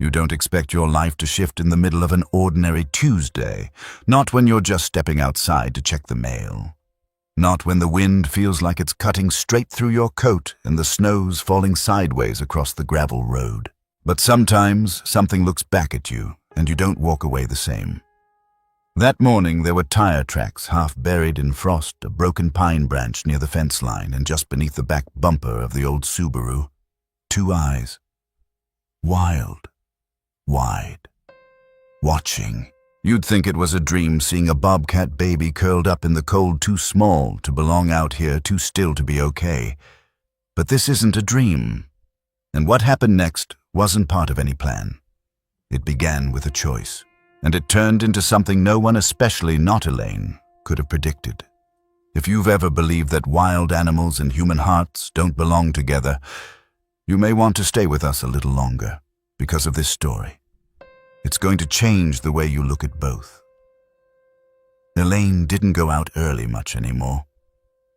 You don't expect your life to shift in the middle of an ordinary Tuesday, not when you're just stepping outside to check the mail. Not when the wind feels like it's cutting straight through your coat and the snow's falling sideways across the gravel road. But sometimes something looks back at you and you don't walk away the same. That morning there were tire tracks half buried in frost, a broken pine branch near the fence line, and just beneath the back bumper of the old Subaru, 2 eyes. Wild, wide, watching. You'd think it was a dream seeing a bobcat baby curled up in the cold, too small to belong out here, too still to be okay. But this isn't a dream. And what happened next wasn't part of any plan. It began with a choice, and it turned into something no one, especially not Elaine, could have predicted. If you've ever believed that wild animals and human hearts don't belong together, you may want to stay with us a little longer because of this story. It's going to change the way you look at both. Elaine didn't go out early much anymore.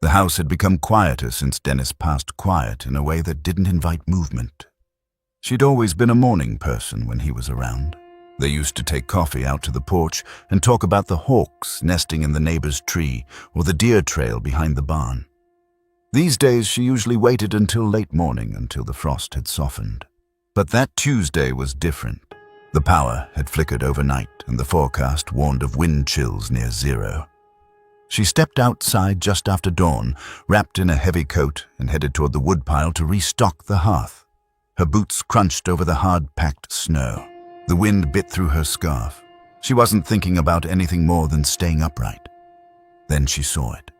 The house had become quieter since Dennis passed quiet in a way that didn't invite movement. She'd always been a morning person when he was around. They used to take coffee out to the porch and talk about the hawks nesting in the neighbor's tree or the deer trail behind the barn. These days she usually waited until late morning, until the frost had softened. But that Tuesday was different. The power had flickered overnight and the forecast warned of wind chills near zero. She stepped outside just after dawn, wrapped in a heavy coat, and headed toward the woodpile to restock the hearth. Her boots crunched over the hard-packed snow. The wind bit through her scarf. She wasn't thinking about anything more than staying upright. Then she saw it.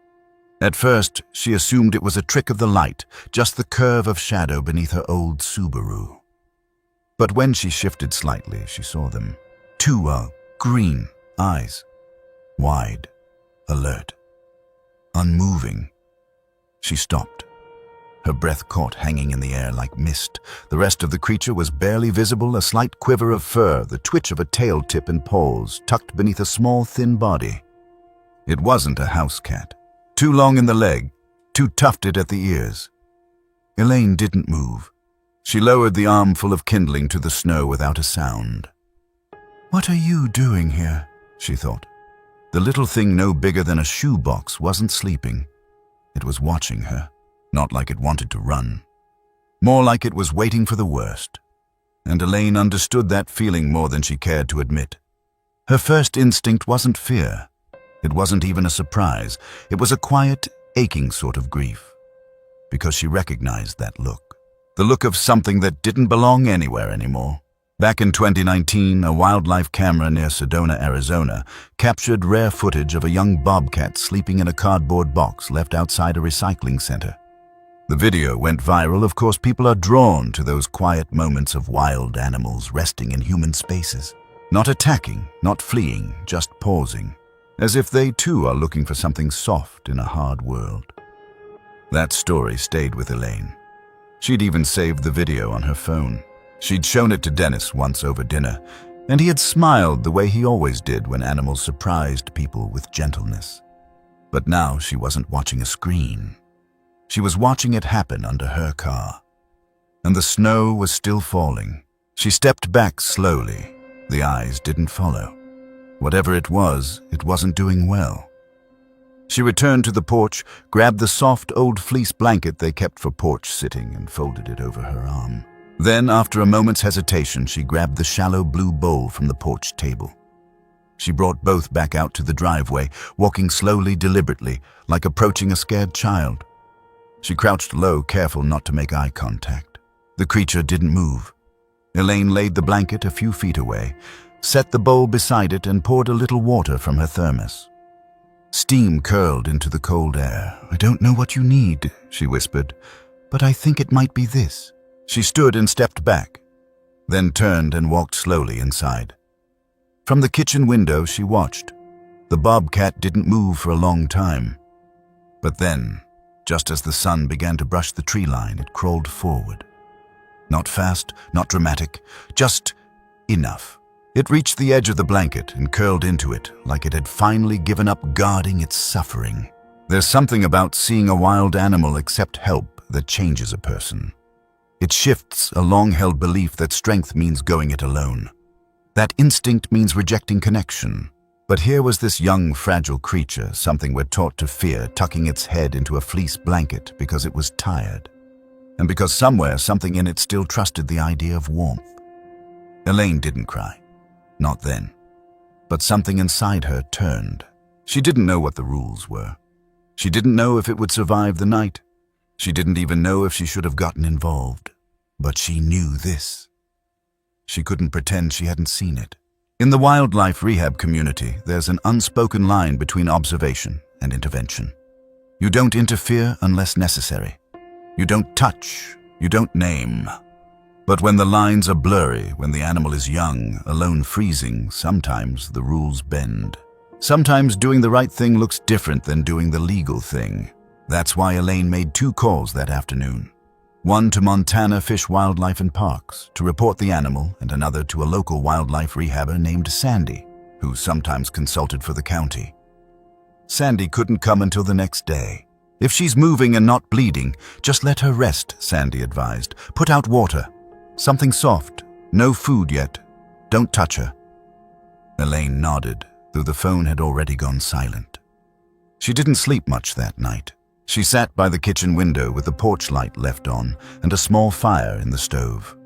At first, she assumed it was a trick of the light, just the curve of shadow beneath her old Subaru. But when she shifted slightly, she saw them. 2 green eyes. Wide, alert, unmoving. She stopped. Her breath caught hanging in the air like mist. The rest of the creature was barely visible, a slight quiver of fur, the twitch of a tail tip and paws, tucked beneath a small, thin body. It wasn't a house cat. Too long in the leg, too tufted at the ears. Elaine didn't move. She lowered the armful of kindling to the snow without a sound. "What are you doing here?" she thought. The little thing no bigger than a shoebox wasn't sleeping. It was watching her, not like it wanted to run. More like it was waiting for the worst. And Elaine understood that feeling more than she cared to admit. Her first instinct wasn't fear. It wasn't even a surprise. It was a quiet, aching sort of grief. Because she recognized that look. The look of something that didn't belong anywhere anymore. Back in 2019, a wildlife camera near Sedona, Arizona, captured rare footage of a young bobcat sleeping in a cardboard box left outside a recycling center. The video went viral. Of course, people are drawn to those quiet moments of wild animals resting in human spaces. Not attacking, not fleeing, just pausing. As if they too are looking for something soft in a hard world. That story stayed with Elaine. She'd even saved the video on her phone. She'd shown it to Dennis once over dinner, and he had smiled the way he always did when animals surprised people with gentleness. But now she wasn't watching a screen. She was watching it happen under her car. And the snow was still falling. She stepped back slowly. The eyes didn't follow. Whatever it wasn't doing well. She returned to the porch, grabbed the soft old fleece blanket they kept for porch sitting, and folded it over her arm. Then, after a moment's hesitation, she grabbed the shallow blue bowl from the porch table. She brought both back out to the driveway, walking slowly, deliberately, like approaching a scared child. She crouched low, careful not to make eye contact. The creature didn't move. Elaine laid the blanket a few feet away, set the bowl beside it, and poured a little water from her thermos. Steam curled into the cold air. "I don't know what you need," she whispered, "but I think it might be this." She stood and stepped back, then turned and walked slowly inside. From the kitchen window, she watched. The bobcat didn't move for a long time. But then, just as the sun began to brush the tree line, it crawled forward. Not fast, not dramatic, just enough. It reached the edge of the blanket and curled into it like it had finally given up guarding its suffering. There's something about seeing a wild animal accept help that changes a person. It shifts a long-held belief that strength means going it alone. That instinct means rejecting connection. But here was this young, fragile creature, something we're taught to fear, tucking its head into a fleece blanket because it was tired. And because somewhere, something in it still trusted the idea of warmth. Elaine didn't cry. Not then. But something inside her turned. She didn't know what the rules were. She didn't know if it would survive the night. She didn't even know if she should have gotten involved. But she knew this. She couldn't pretend she hadn't seen it. In the wildlife rehab community, there's an unspoken line between observation and intervention. You don't interfere unless necessary. You don't touch. You don't name. But when the lines are blurry, when the animal is young, alone freezing, sometimes the rules bend. Sometimes doing the right thing looks different than doing the legal thing. That's why Elaine made 2 calls that afternoon. One to Montana Fish, Wildlife and Parks to report the animal, and another to a local wildlife rehabber named Sandy, who sometimes consulted for the county. Sandy couldn't come until the next day. If she's moving and not bleeding, just let her rest, Sandy advised. Put out water. Something soft. No food yet. Don't touch her. Elaine nodded, though the phone had already gone silent. She didn't sleep much that night. She sat by the kitchen window with the porch light left on and a small fire in the stove.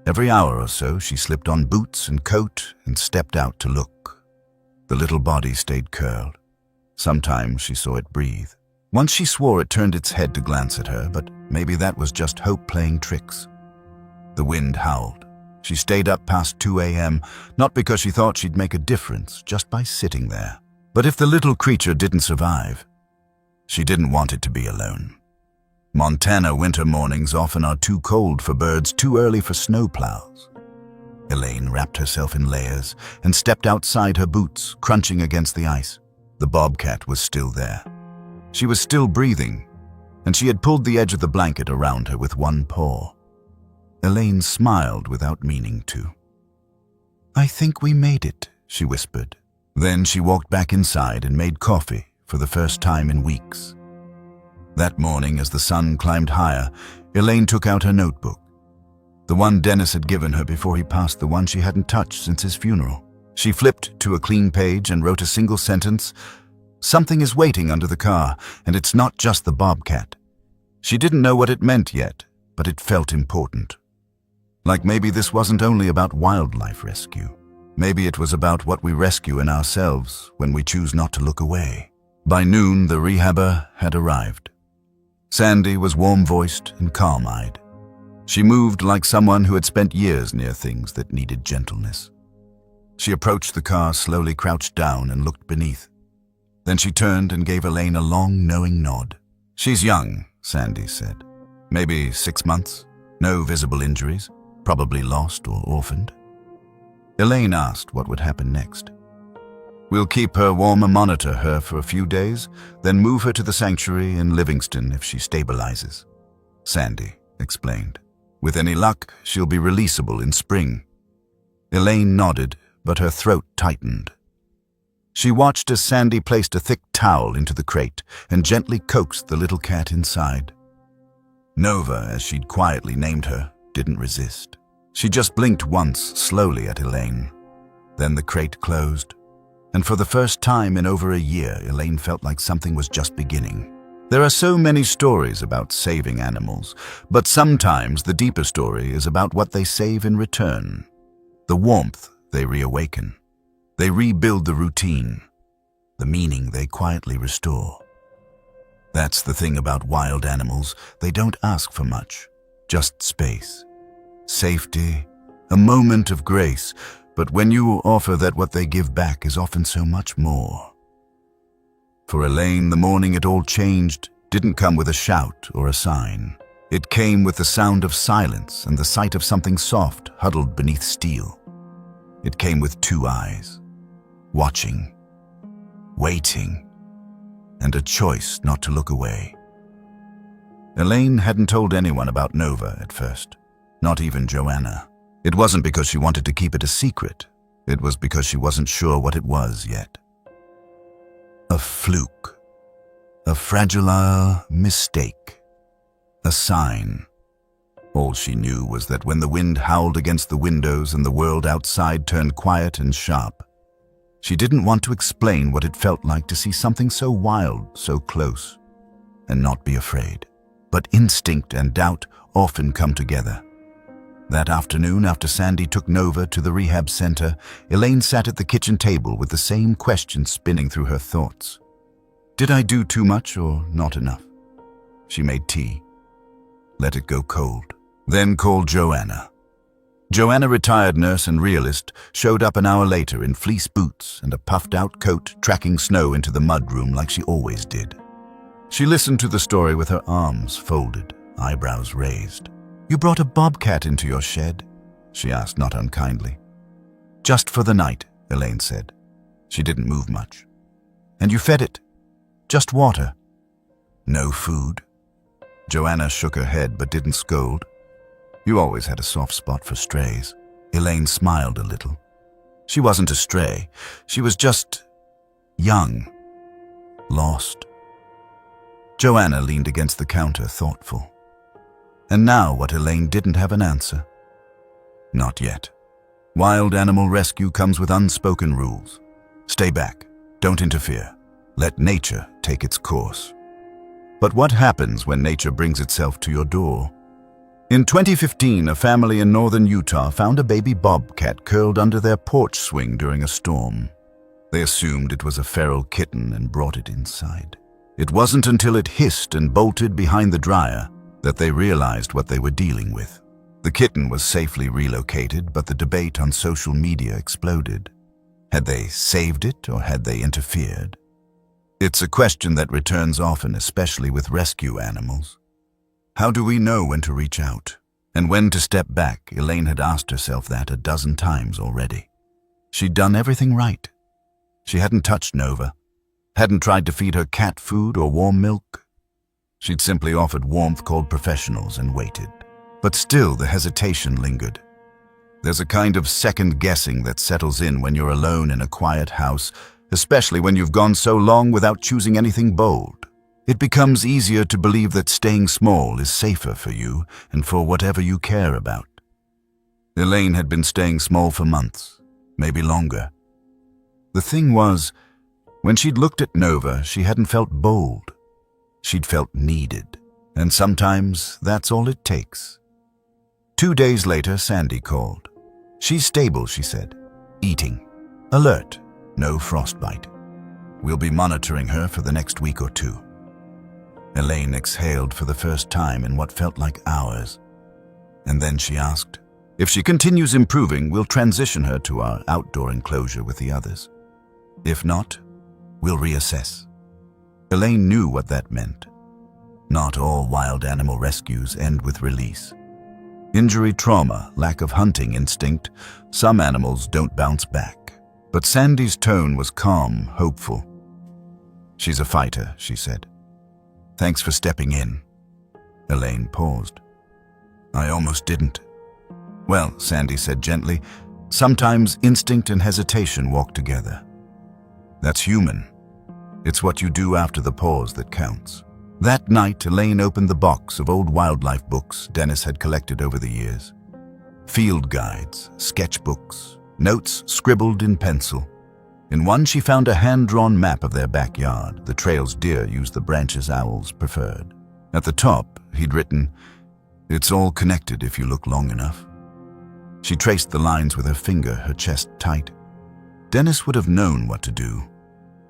Every hour or so, she slipped on boots and coat and stepped out to look. The little body stayed curled. Sometimes she saw it breathe. Once she swore it turned its head to glance at her, but maybe that was just hope playing tricks. The wind howled. She stayed up past 2 a.m., not because she thought she'd make a difference, just by sitting there. But if the little creature didn't survive, she didn't want it to be alone. Montana winter mornings often are too cold for birds, too early for snowplows. Elaine wrapped herself in layers and stepped outside her boots, crunching against the ice. The bobcat was still there. She was still breathing, and she had pulled the edge of the blanket around her with one paw. Elaine smiled without meaning to. "I think we made it," she whispered. Then she walked back inside and made coffee for the first time in weeks. That morning, as the sun climbed higher, Elaine took out her notebook. The one Dennis had given her before he passed, the one she hadn't touched since his funeral. She flipped to a clean page and wrote a single sentence. "Something is waiting under the car, and it's not just the bobcat." She didn't know what it meant yet, but it felt important. Like maybe this wasn't only about wildlife rescue. Maybe it was about what we rescue in ourselves when we choose not to look away. By noon, the rehabber had arrived. Sandy was warm-voiced and calm-eyed. She moved like someone who had spent years near things that needed gentleness. She approached the car, slowly crouched down and looked beneath. Then she turned and gave Elaine a long, knowing nod. "She's young," Sandy said. "Maybe 6 months. No visible injuries. Probably lost or orphaned." Elaine asked what would happen next. "We'll keep her warm and monitor her for a few days, then move her to the sanctuary in Livingston if she stabilizes," Sandy explained. "With any luck, she'll be releasable in spring." Elaine nodded, but her throat tightened. She watched as Sandy placed a thick towel into the crate and gently coaxed the little cat inside. Nova, as she'd quietly named her, didn't resist. She just blinked once, slowly at Elaine. Then the crate closed, and for the first time in over a year, Elaine felt like something was just beginning. There are so many stories about saving animals, but sometimes the deeper story is about what they save in return. The warmth they reawaken. They rebuild the routine. The meaning they quietly restore. That's the thing about wild animals. They don't ask for much, just space. Safety, a moment of grace, but when you offer that, what they give back is often so much more. For Elaine, the morning it all changed didn't come with a shout or a sign. It came with the sound of silence and the sight of something soft huddled beneath steel. It came with 2 eyes, watching, waiting, and a choice not to look away. Elaine hadn't told anyone about Nova at first. Not even Joanna. It wasn't because she wanted to keep it a secret. It was because she wasn't sure what it was yet. A fluke. A fragile mistake. A sign. All she knew was that when the wind howled against the windows and the world outside turned quiet and sharp, she didn't want to explain what it felt like to see something so wild, so close, and not be afraid. But instinct and doubt often come together. That afternoon, after Sandy took Nova to the rehab center, Elaine sat at the kitchen table with the same question spinning through her thoughts. Did I do too much or not enough? She made tea. Let it go cold. Then called Joanna. Joanna, retired nurse and realist, showed up an hour later in fleece boots and a puffed-out coat, tracking snow into the mudroom like she always did. She listened to the story with her arms folded, eyebrows raised. "You brought a bobcat into your shed?" she asked, not unkindly. "Just for the night," Elaine said. She didn't move much. "And you fed it? Just water? No food?" Joanna shook her head but didn't scold. "You always had a soft spot for strays." Elaine smiled a little. She wasn't a stray. She was just young, lost. Joanna leaned against the counter, thoughtful. And now what Elaine didn't have an answer. Not yet. Wild animal rescue comes with unspoken rules. Stay back. Don't interfere. Let nature take its course. But what happens when nature brings itself to your door? In 2015, a family in northern Utah found a baby bobcat curled under their porch swing during a storm. They assumed it was a feral kitten and brought it inside. It wasn't until it hissed and bolted behind the dryer that they realized what they were dealing with. The kitten was safely relocated, but the debate on social media exploded. Had they saved it or had they interfered? It's a question that returns often, especially with rescue animals. How do we know when to reach out and when to step back? Elaine had asked herself that a dozen times already. She'd done everything right. She hadn't touched Nova, hadn't tried to feed her cat food or warm milk. She'd simply offered warmth, called professionals, and waited. But still the hesitation lingered. There's a kind of second guessing that settles in when you're alone in a quiet house, especially when you've gone so long without choosing anything bold. It becomes easier to believe that staying small is safer for you and for whatever you care about. Elaine had been staying small for months, maybe longer. The thing was, when she'd looked at Nova, she hadn't felt bold. She'd felt needed, and sometimes that's all it takes. 2 days later, Sandy called. "She's stable," she said. "Eating. Alert. No frostbite. We'll be monitoring her for the next week or two." Elaine exhaled for the first time in what felt like hours. And then she asked, "If she continues improving, we'll transition her to our outdoor enclosure with the others. If not, we'll reassess." Elaine knew what that meant. Not all wild animal rescues end with release. Injury, trauma, lack of hunting instinct, some animals don't bounce back. But Sandy's tone was calm, hopeful. "She's a fighter," she said. "Thanks for stepping in." Elaine paused. "I almost didn't." "Well," Sandy said gently, "sometimes instinct and hesitation walk together. That's human. It's what you do after the pause that counts." That night, Elaine opened the box of old wildlife books Dennis had collected over the years. Field guides, sketchbooks, notes scribbled in pencil. In one, she found a hand-drawn map of their backyard, the trails deer used, the branches owls preferred. At the top, he'd written, "It's all connected if you look long enough." She traced the lines with her finger, her chest tight. Dennis would have known what to do.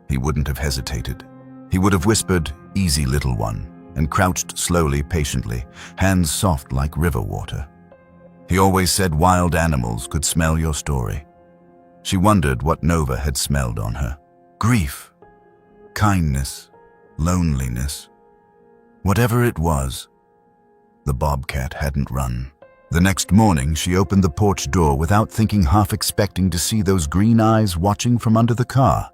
He wouldn't have hesitated. He would have whispered, "Easy, little one," and crouched slowly, patiently, hands soft like river water. He always said wild animals could smell your story. She wondered what Nova had smelled on her. Grief, kindness, loneliness. Whatever it was, the bobcat hadn't run. The next morning, she opened the porch door without thinking, half expecting to see those green eyes watching from under the car.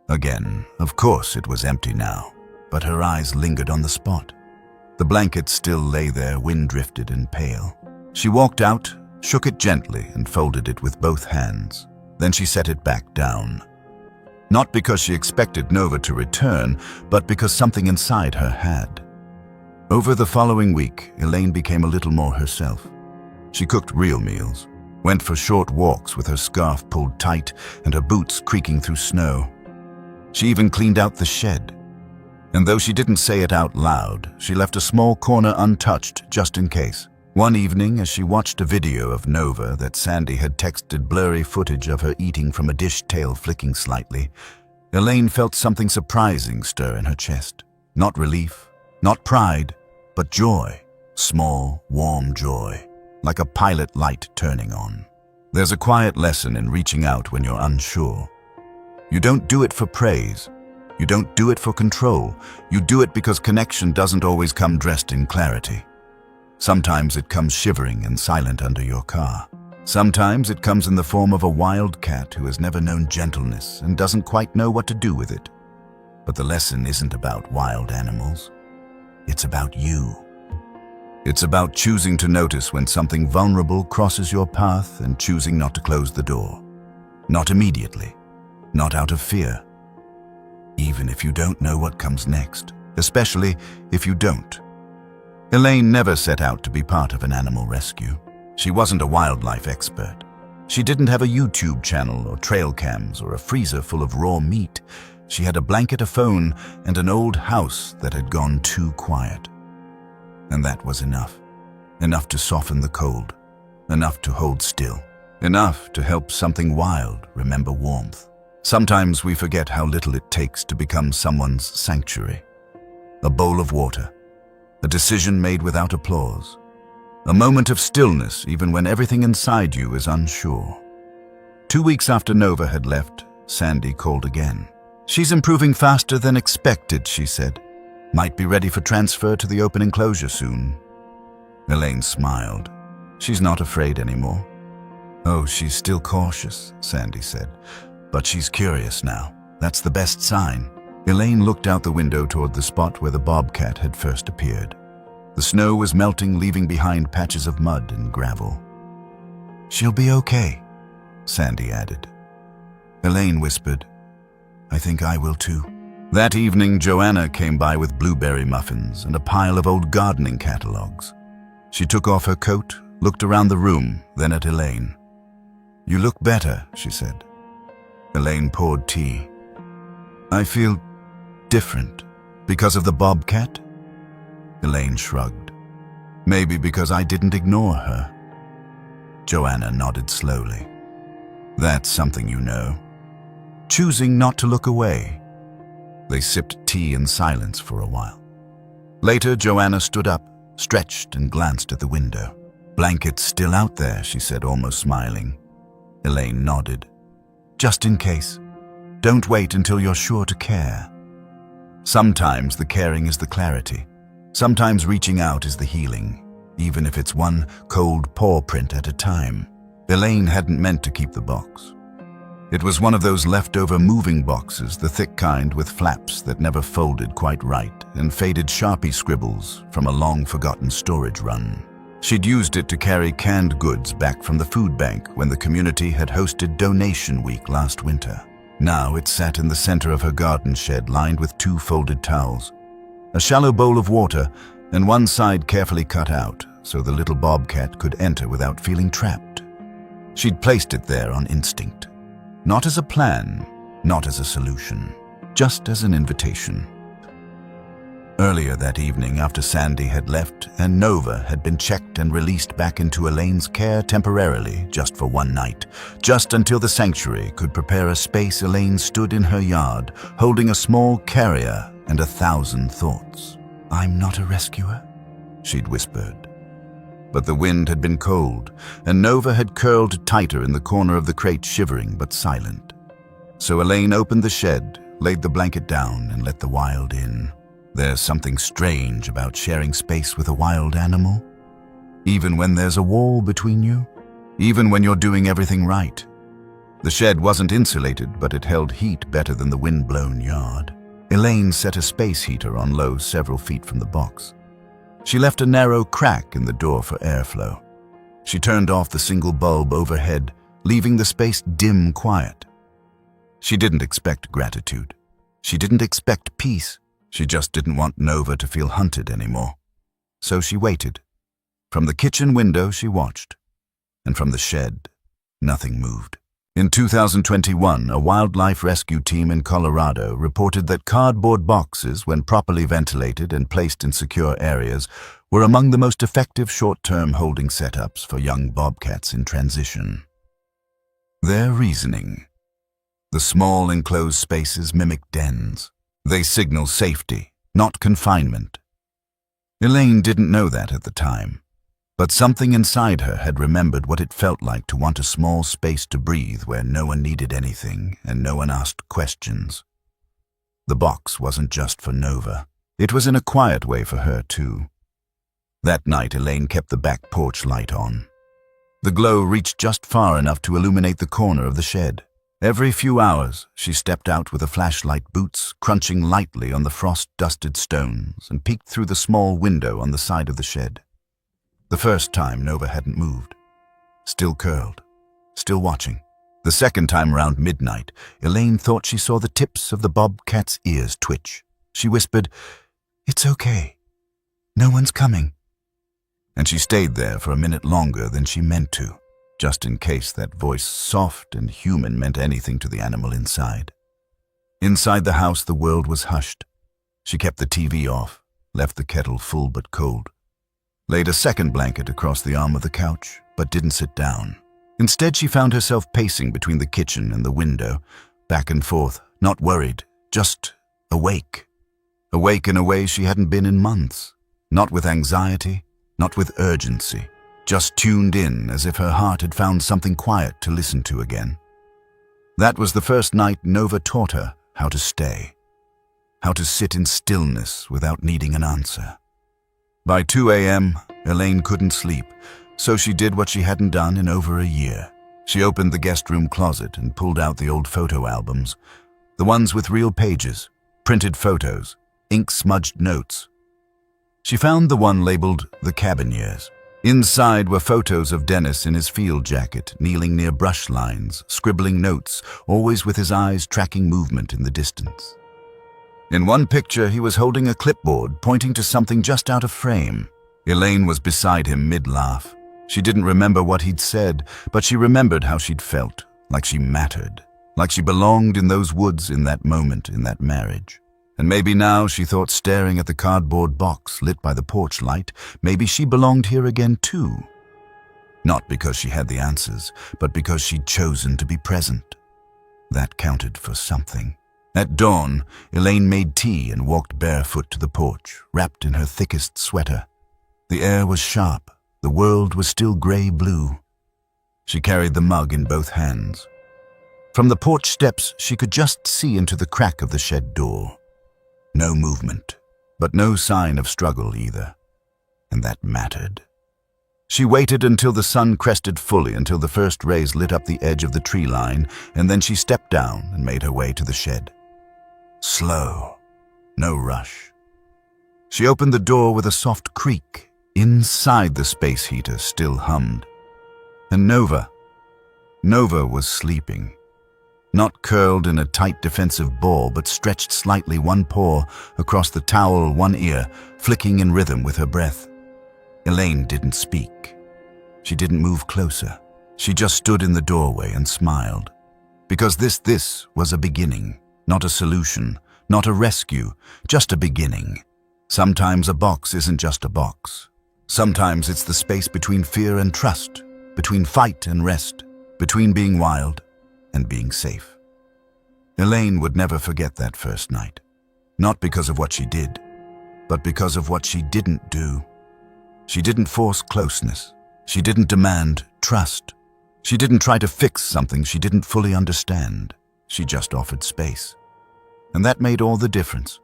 Again, of course it was empty now, but her eyes lingered on the spot. The blanket still lay there, wind-drifted and pale. She walked out, shook it gently, and folded it with both hands. Then she set it back down. Not because she expected Nova to return, but because something inside her had. Over the following week, Elaine became a little more herself. She cooked real meals, went for short walks with her scarf pulled tight and her boots creaking through snow. She even cleaned out the shed. And though she didn't say it out loud, she left a small corner untouched just in case. One evening, as she watched a video of Nova that Sandy had texted blurry footage of her eating from a dish tail flicking slightly, Elaine felt something surprising stir in her chest. Not relief, not pride, but joy. Small, warm joy, like a pilot light turning on. There's a quiet lesson in reaching out when you're unsure. You don't do it for praise. You don't do it for control. You do it because connection doesn't always come dressed in clarity. Sometimes it comes shivering and silent under your car. Sometimes it comes in the form of a wild cat who has never known gentleness and doesn't quite know what to do with it. But the lesson isn't about wild animals. It's about you. It's about choosing to notice when something vulnerable crosses your path and choosing not to close the door. Not immediately. Not out of fear. Even if you don't know what comes next, especially if you don't. Elaine never set out to be part of an animal rescue. She wasn't a wildlife expert. She didn't have a YouTube channel or trail cams or a freezer full of raw meat. She had a blanket, a phone, and an old house that had gone too quiet. And that was enough. Enough to soften the cold. Enough to hold still. Enough to help something wild remember warmth. Sometimes we forget how little it takes to become someone's sanctuary. A bowl of water. A decision made without applause. A moment of stillness even when everything inside you is unsure. 2 weeks after Nova had left, Sandy called again. "She's improving faster than expected," she said. "Might be ready for transfer to the open enclosure soon." Elaine smiled. "She's not afraid anymore." "Oh, she's still cautious," Sandy said. "But she's curious now. That's the best sign." Elaine looked out the window toward the spot where the Bobcat had first appeared. The snow was melting, leaving behind patches of mud and gravel. "She'll be okay," Sandy added. Elaine whispered, "I think I will too." That evening, Joanna came by with blueberry muffins and a pile of old gardening catalogs. She took off her coat, looked around the room, then at Elaine. "You look better," she said. Elaine poured tea. "I feel different. Because of the Bobcat?" Elaine shrugged. "Maybe because I didn't ignore her." Joanna nodded slowly. "That's something you know. Choosing not to look away." They sipped tea in silence for a while. Later, Joanna stood up, stretched and glanced at the window. "Blanket's still out there," she said, almost smiling. Elaine nodded. "Just in case. Don't wait until you're sure to care." Sometimes the caring is the clarity. Sometimes reaching out is the healing, even if it's one cold paw print at a time. Elaine hadn't meant to keep the box. It was one of those leftover moving boxes, the thick kind with flaps that never folded quite right, and faded Sharpie scribbles from a long-forgotten storage run. She'd used it to carry canned goods back from the food bank when the community had hosted donation week last winter. Now it sat in the center of her garden shed, lined with 2 folded towels, a shallow bowl of water, and one side carefully cut out so the little Bobcat could enter without feeling trapped. She'd placed it there on instinct. Not as a plan, not as a solution, just as an invitation. Earlier that evening, after Sandy had left and Nova had been checked and released back into Elaine's care temporarily, just for one night, just until the sanctuary could prepare a space, Elaine stood in her yard, holding a small carrier and 1,000 thoughts. "I'm not a rescuer," she'd whispered. But the wind had been cold, and Nova had curled tighter in the corner of the crate, shivering but silent. So Elaine opened the shed, laid the blanket down, and let the wild in. There's something strange about sharing space with a wild animal. Even when there's a wall between you, even when you're doing everything right. The shed wasn't insulated, but it held heat better than the wind-blown yard. Elaine set a space heater on low several feet from the box. She left a narrow crack in the door for airflow. She turned off the single bulb overhead, leaving the space dim quiet. She didn't expect gratitude. She didn't expect peace. She just didn't want Nova to feel hunted anymore. so she waited. From the kitchen window she watched, and from the shed, nothing moved. In 2021, a wildlife rescue team in Colorado reported that cardboard boxes, when properly ventilated and placed in secure areas, were among the most effective short-term holding setups for young bobcats in transition. Their reasoning: the small enclosed spaces mimic dens. They signal safety, not confinement. Elaine didn't know that at the time, but something inside her had remembered what it felt like to want a small space to breathe where no one needed anything and no one asked questions. The box wasn't just for Nova. It was in a quiet way for her, too. That night, Elaine kept the back porch light on. The glow reached just far enough to illuminate the corner of the shed. Every few hours, she stepped out with a flashlight, boots crunching lightly on the frost-dusted stones, and peeked through the small window on the side of the shed. The first time, Nova hadn't moved. Still curled, still watching. The second time, around midnight, Elaine thought she saw the tips of the bobcat's ears twitch. She whispered, "It's okay. No one's coming." And she stayed there for a minute longer than she meant to, just in case that voice, soft and human, meant anything to the animal inside. Inside the house, the world was hushed. She kept the TV off, left the kettle full but cold, laid a second blanket across the arm of the couch, but didn't sit down. Instead, she found herself pacing between the kitchen and the window, back and forth, not worried, just awake. Awake in a way she hadn't been in months, not with anxiety, not with urgency, just tuned in as if her heart had found something quiet to listen to again. That was the first night Nova taught her how to stay, how to sit in stillness without needing an answer. By 2 a.m., Elaine couldn't sleep, so she did what she hadn't done in over a year. She opened the guest room closet and pulled out the old photo albums, the ones with real pages, printed photos, ink-smudged notes. She found the one labeled The Cabin Years. Inside were photos of Dennis in his field jacket, kneeling near brush lines, scribbling notes, always with his eyes tracking movement in the distance. In one picture, he was holding a clipboard, pointing to something just out of frame. Elaine was beside him mid-laugh. She didn't remember what he'd said, but she remembered how she'd felt, like she mattered, like she belonged in those woods in that moment, in that marriage. And maybe now, she thought, staring at the cardboard box lit by the porch light, maybe she belonged here again too. Not because she had the answers, but because she'd chosen to be present. That counted for something. At dawn, Elaine made tea and walked barefoot to the porch, wrapped in her thickest sweater. The air was sharp. The world was still gray-blue. She carried the mug in both hands. From the porch steps, she could just see into the crack of the shed door. No movement, but no sign of struggle either. And that mattered. She waited until the sun crested fully, until the first rays lit up the edge of the tree line, and then she stepped down and made her way to the shed. Slow, no rush. She opened the door with a soft creak. Inside, the space heater still hummed. And Nova was sleeping. Not curled in a tight defensive ball, but stretched slightly, one paw across the towel, one ear, flicking in rhythm with her breath. Elaine didn't speak. She didn't move closer. She just stood in the doorway and smiled. Because this was a beginning, not a solution, not a rescue, just a beginning. Sometimes a box isn't just a box. Sometimes it's the space between fear and trust, between fight and rest, between being wild and being safe. Elaine would never forget that first night. Not because of what she did, but because of what she didn't do. She didn't force closeness. She didn't demand trust. She didn't try to fix something she didn't fully understand. She just offered space. And that made all the difference.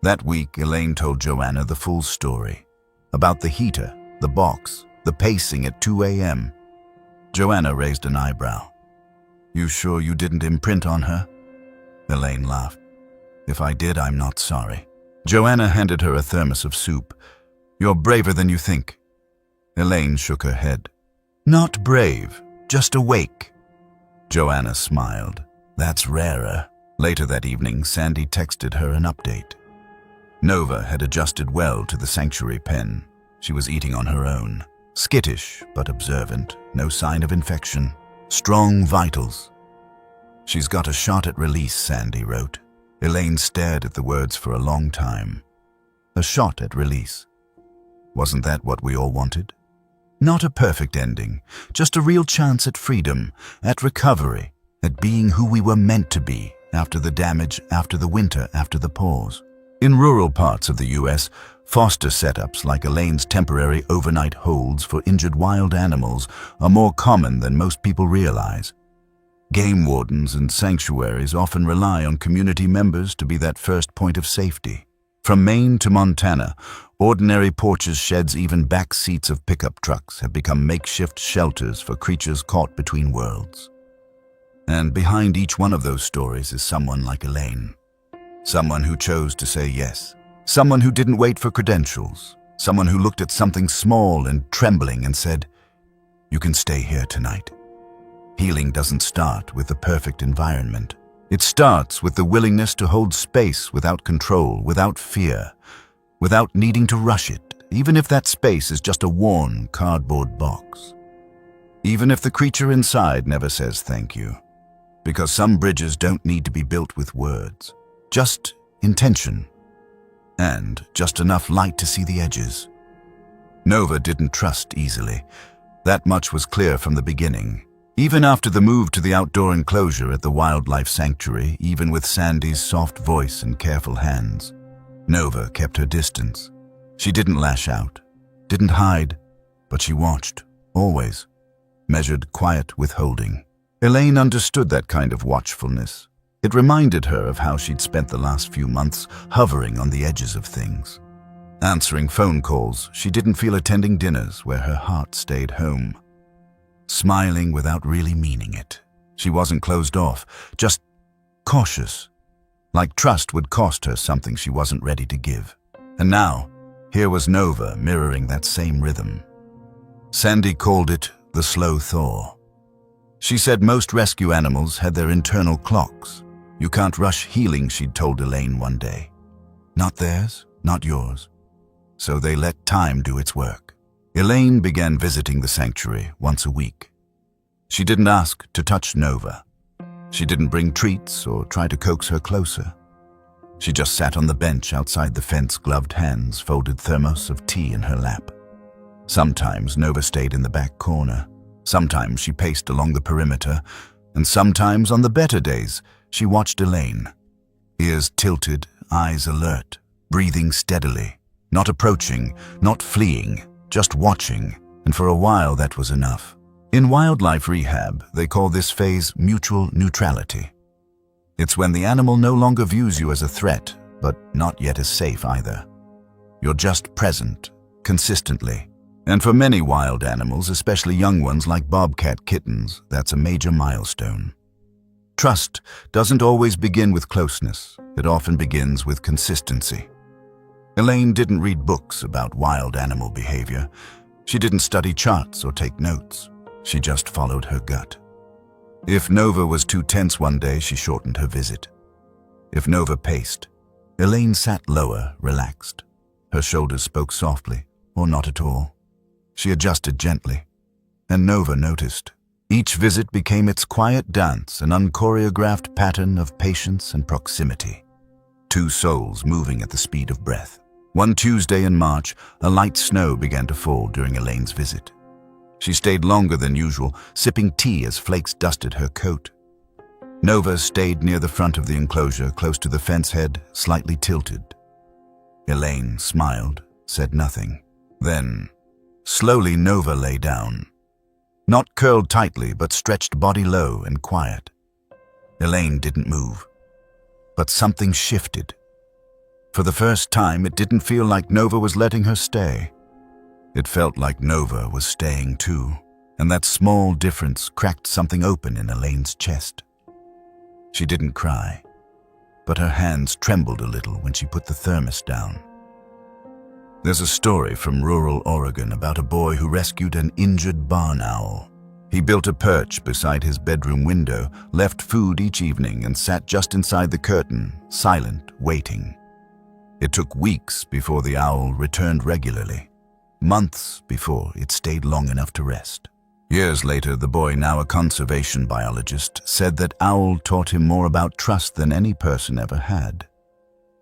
That week, Elaine told Joanna the full story. About the heater, the box, the pacing at 2 a.m. Joanna raised an eyebrow. "You sure you didn't imprint on her?" Elaine laughed. "If I did, I'm not sorry." Joanna handed her a thermos of soup. "You're braver than you think." Elaine shook her head. "Not brave, just awake." Joanna smiled. "That's rarer." Later that evening, Sandy texted her an update. Nova had adjusted well to the sanctuary pen. She was eating on her own. Skittish but observant, no sign of infection. Strong vitals. "She's got a shot at release," Sandy wrote. Elaine stared at the words for a long time. A shot at release. Wasn't that what we all wanted? Not a perfect ending, just a real chance at freedom, at recovery, at being who we were meant to be after the damage, after the winter, after the pause. In rural parts of the U.S., foster setups like Elaine's temporary overnight holds for injured wild animals are more common than most people realize. Game wardens and sanctuaries often rely on community members to be that first point of safety. From Maine to Montana, ordinary porches, sheds, even back seats of pickup trucks have become makeshift shelters for creatures caught between worlds. And behind each one of those stories is someone like Elaine. Someone who chose to say yes. Someone who didn't wait for credentials. Someone who looked at something small and trembling and said, "You can stay here tonight." Healing doesn't start with the perfect environment. It starts with the willingness to hold space without control, without fear, without needing to rush it, even if that space is just a worn cardboard box. Even if the creature inside never says thank you. Because some bridges don't need to be built with words. Just intention. And just enough light to see the edges. Nova didn't trust easily. That much was clear from the beginning. Even after the move to the outdoor enclosure at the wildlife sanctuary, even with Sandy's soft voice and careful hands, Nova kept her distance. She didn't lash out, didn't hide, but she watched, always, measured quiet withholding. Elaine understood that kind of watchfulness. It reminded her of how she'd spent the last few months hovering on the edges of things. Answering phone calls, she didn't feel attending dinners where her heart stayed home. Smiling without really meaning it. She wasn't closed off, just cautious. Like trust would cost her something she wasn't ready to give. And now, here was Nova mirroring that same rhythm. Sandy called it the slow thaw. She said most rescue animals had their internal clocks. You can't rush healing, she'd told Elaine one day. Not theirs, not yours. So they let time do its work. Elaine began visiting the sanctuary once a week. She didn't ask to touch Nova. She didn't bring treats or try to coax her closer. She just sat on the bench outside the fence, gloved hands, folded thermos of tea in her lap. Sometimes Nova stayed in the back corner. Sometimes she paced along the perimeter. And sometimes, on the better days, she watched Elaine. Ears tilted, eyes alert, breathing steadily. Not approaching, not fleeing, just watching, and for a while that was enough. In wildlife rehab, they call this phase mutual neutrality. It's when the animal no longer views you as a threat, but not yet as safe either. You're just present, consistently. And for many wild animals, especially young ones like Bobcat kittens, that's a major milestone. Trust doesn't always begin with closeness. It often begins with consistency. Elaine didn't read books about wild animal behavior. She didn't study charts or take notes. She just followed her gut. If Nova was too tense one day, she shortened her visit. If Nova paced, Elaine sat lower, relaxed. Her shoulders spoke softly, or not at all. She adjusted gently, and Nova noticed. Each visit became its quiet dance, an unchoreographed pattern of patience and proximity. Two souls moving at the speed of breath. One Tuesday in March, a light snow began to fall during Elaine's visit. She stayed longer than usual, sipping tea as flakes dusted her coat. Nova stayed near the front of the enclosure, close to the fence head, slightly tilted. Elaine smiled, said nothing. Then, slowly Nova lay down. Not curled tightly, but stretched body low and quiet. Elaine didn't move. But something shifted. For the first time, it didn't feel like Nova was letting her stay. It felt like Nova was staying too, and that small difference cracked something open in Elaine's chest. She didn't cry, but her hands trembled a little when she put the thermos down. There's a story from rural Oregon about a boy who rescued an injured barn owl. He built a perch beside his bedroom window, left food each evening, and sat just inside the curtain, silent, waiting. It took weeks before the owl returned regularly, months before it stayed long enough to rest. Years later, the boy, now a conservation biologist, said that owl taught him more about trust than any person ever had.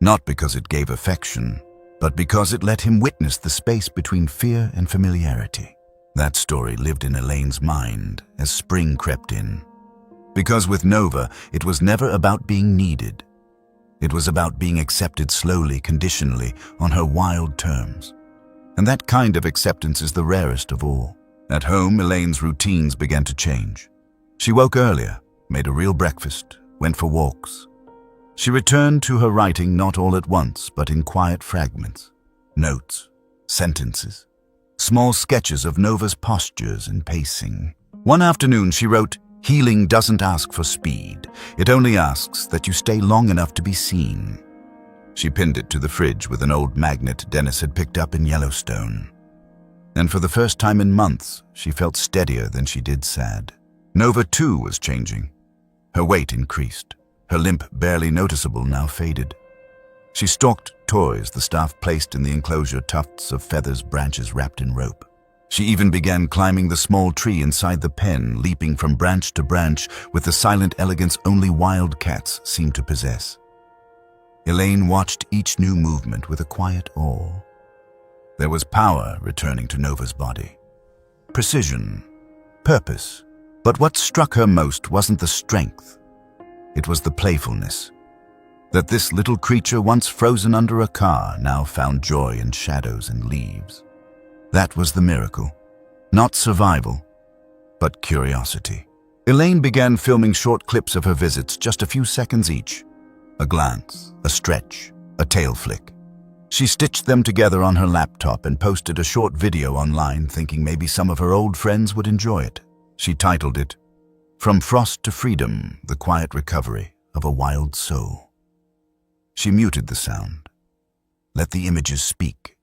Not because it gave affection, but because it let him witness the space between fear and familiarity. That story lived in Elaine's mind as spring crept in. Because with Nova, it was never about being needed. It was about being accepted slowly, conditionally, on her wild terms. And that kind of acceptance is the rarest of all. At home, Elaine's routines began to change. She woke earlier, made a real breakfast, went for walks. She returned to her writing not all at once, but in quiet fragments. Notes, sentences, small sketches of Nova's postures and pacing. One afternoon she wrote, "Healing doesn't ask for speed. It only asks that you stay long enough to be seen." She pinned it to the fridge with an old magnet Dennis had picked up in Yellowstone. And for the first time in months, she felt steadier than she did sad. Nova too was changing. Her weight increased. Her limp, barely noticeable, now faded. She stalked toys the staff placed in the enclosure, tufts of feathers, branches wrapped in rope. She even began climbing the small tree inside the pen, leaping from branch to branch with the silent elegance only wild cats seem to possess. Elaine watched each new movement with a quiet awe. There was power returning to Nova's body. Precision, purpose. But what struck her most wasn't the strength. It was the playfulness. That this little creature, once frozen under a car, now found joy in shadows and leaves. That was the miracle. Not survival, but curiosity. Elaine began filming short clips of her visits, just a few seconds each. A glance, a stretch, a tail flick. She stitched them together on her laptop and posted a short video online, thinking maybe some of her old friends would enjoy it. She titled it, "From Frost to Freedom, the Quiet Recovery of a Wild Soul." She muted the sound. Let the images speak.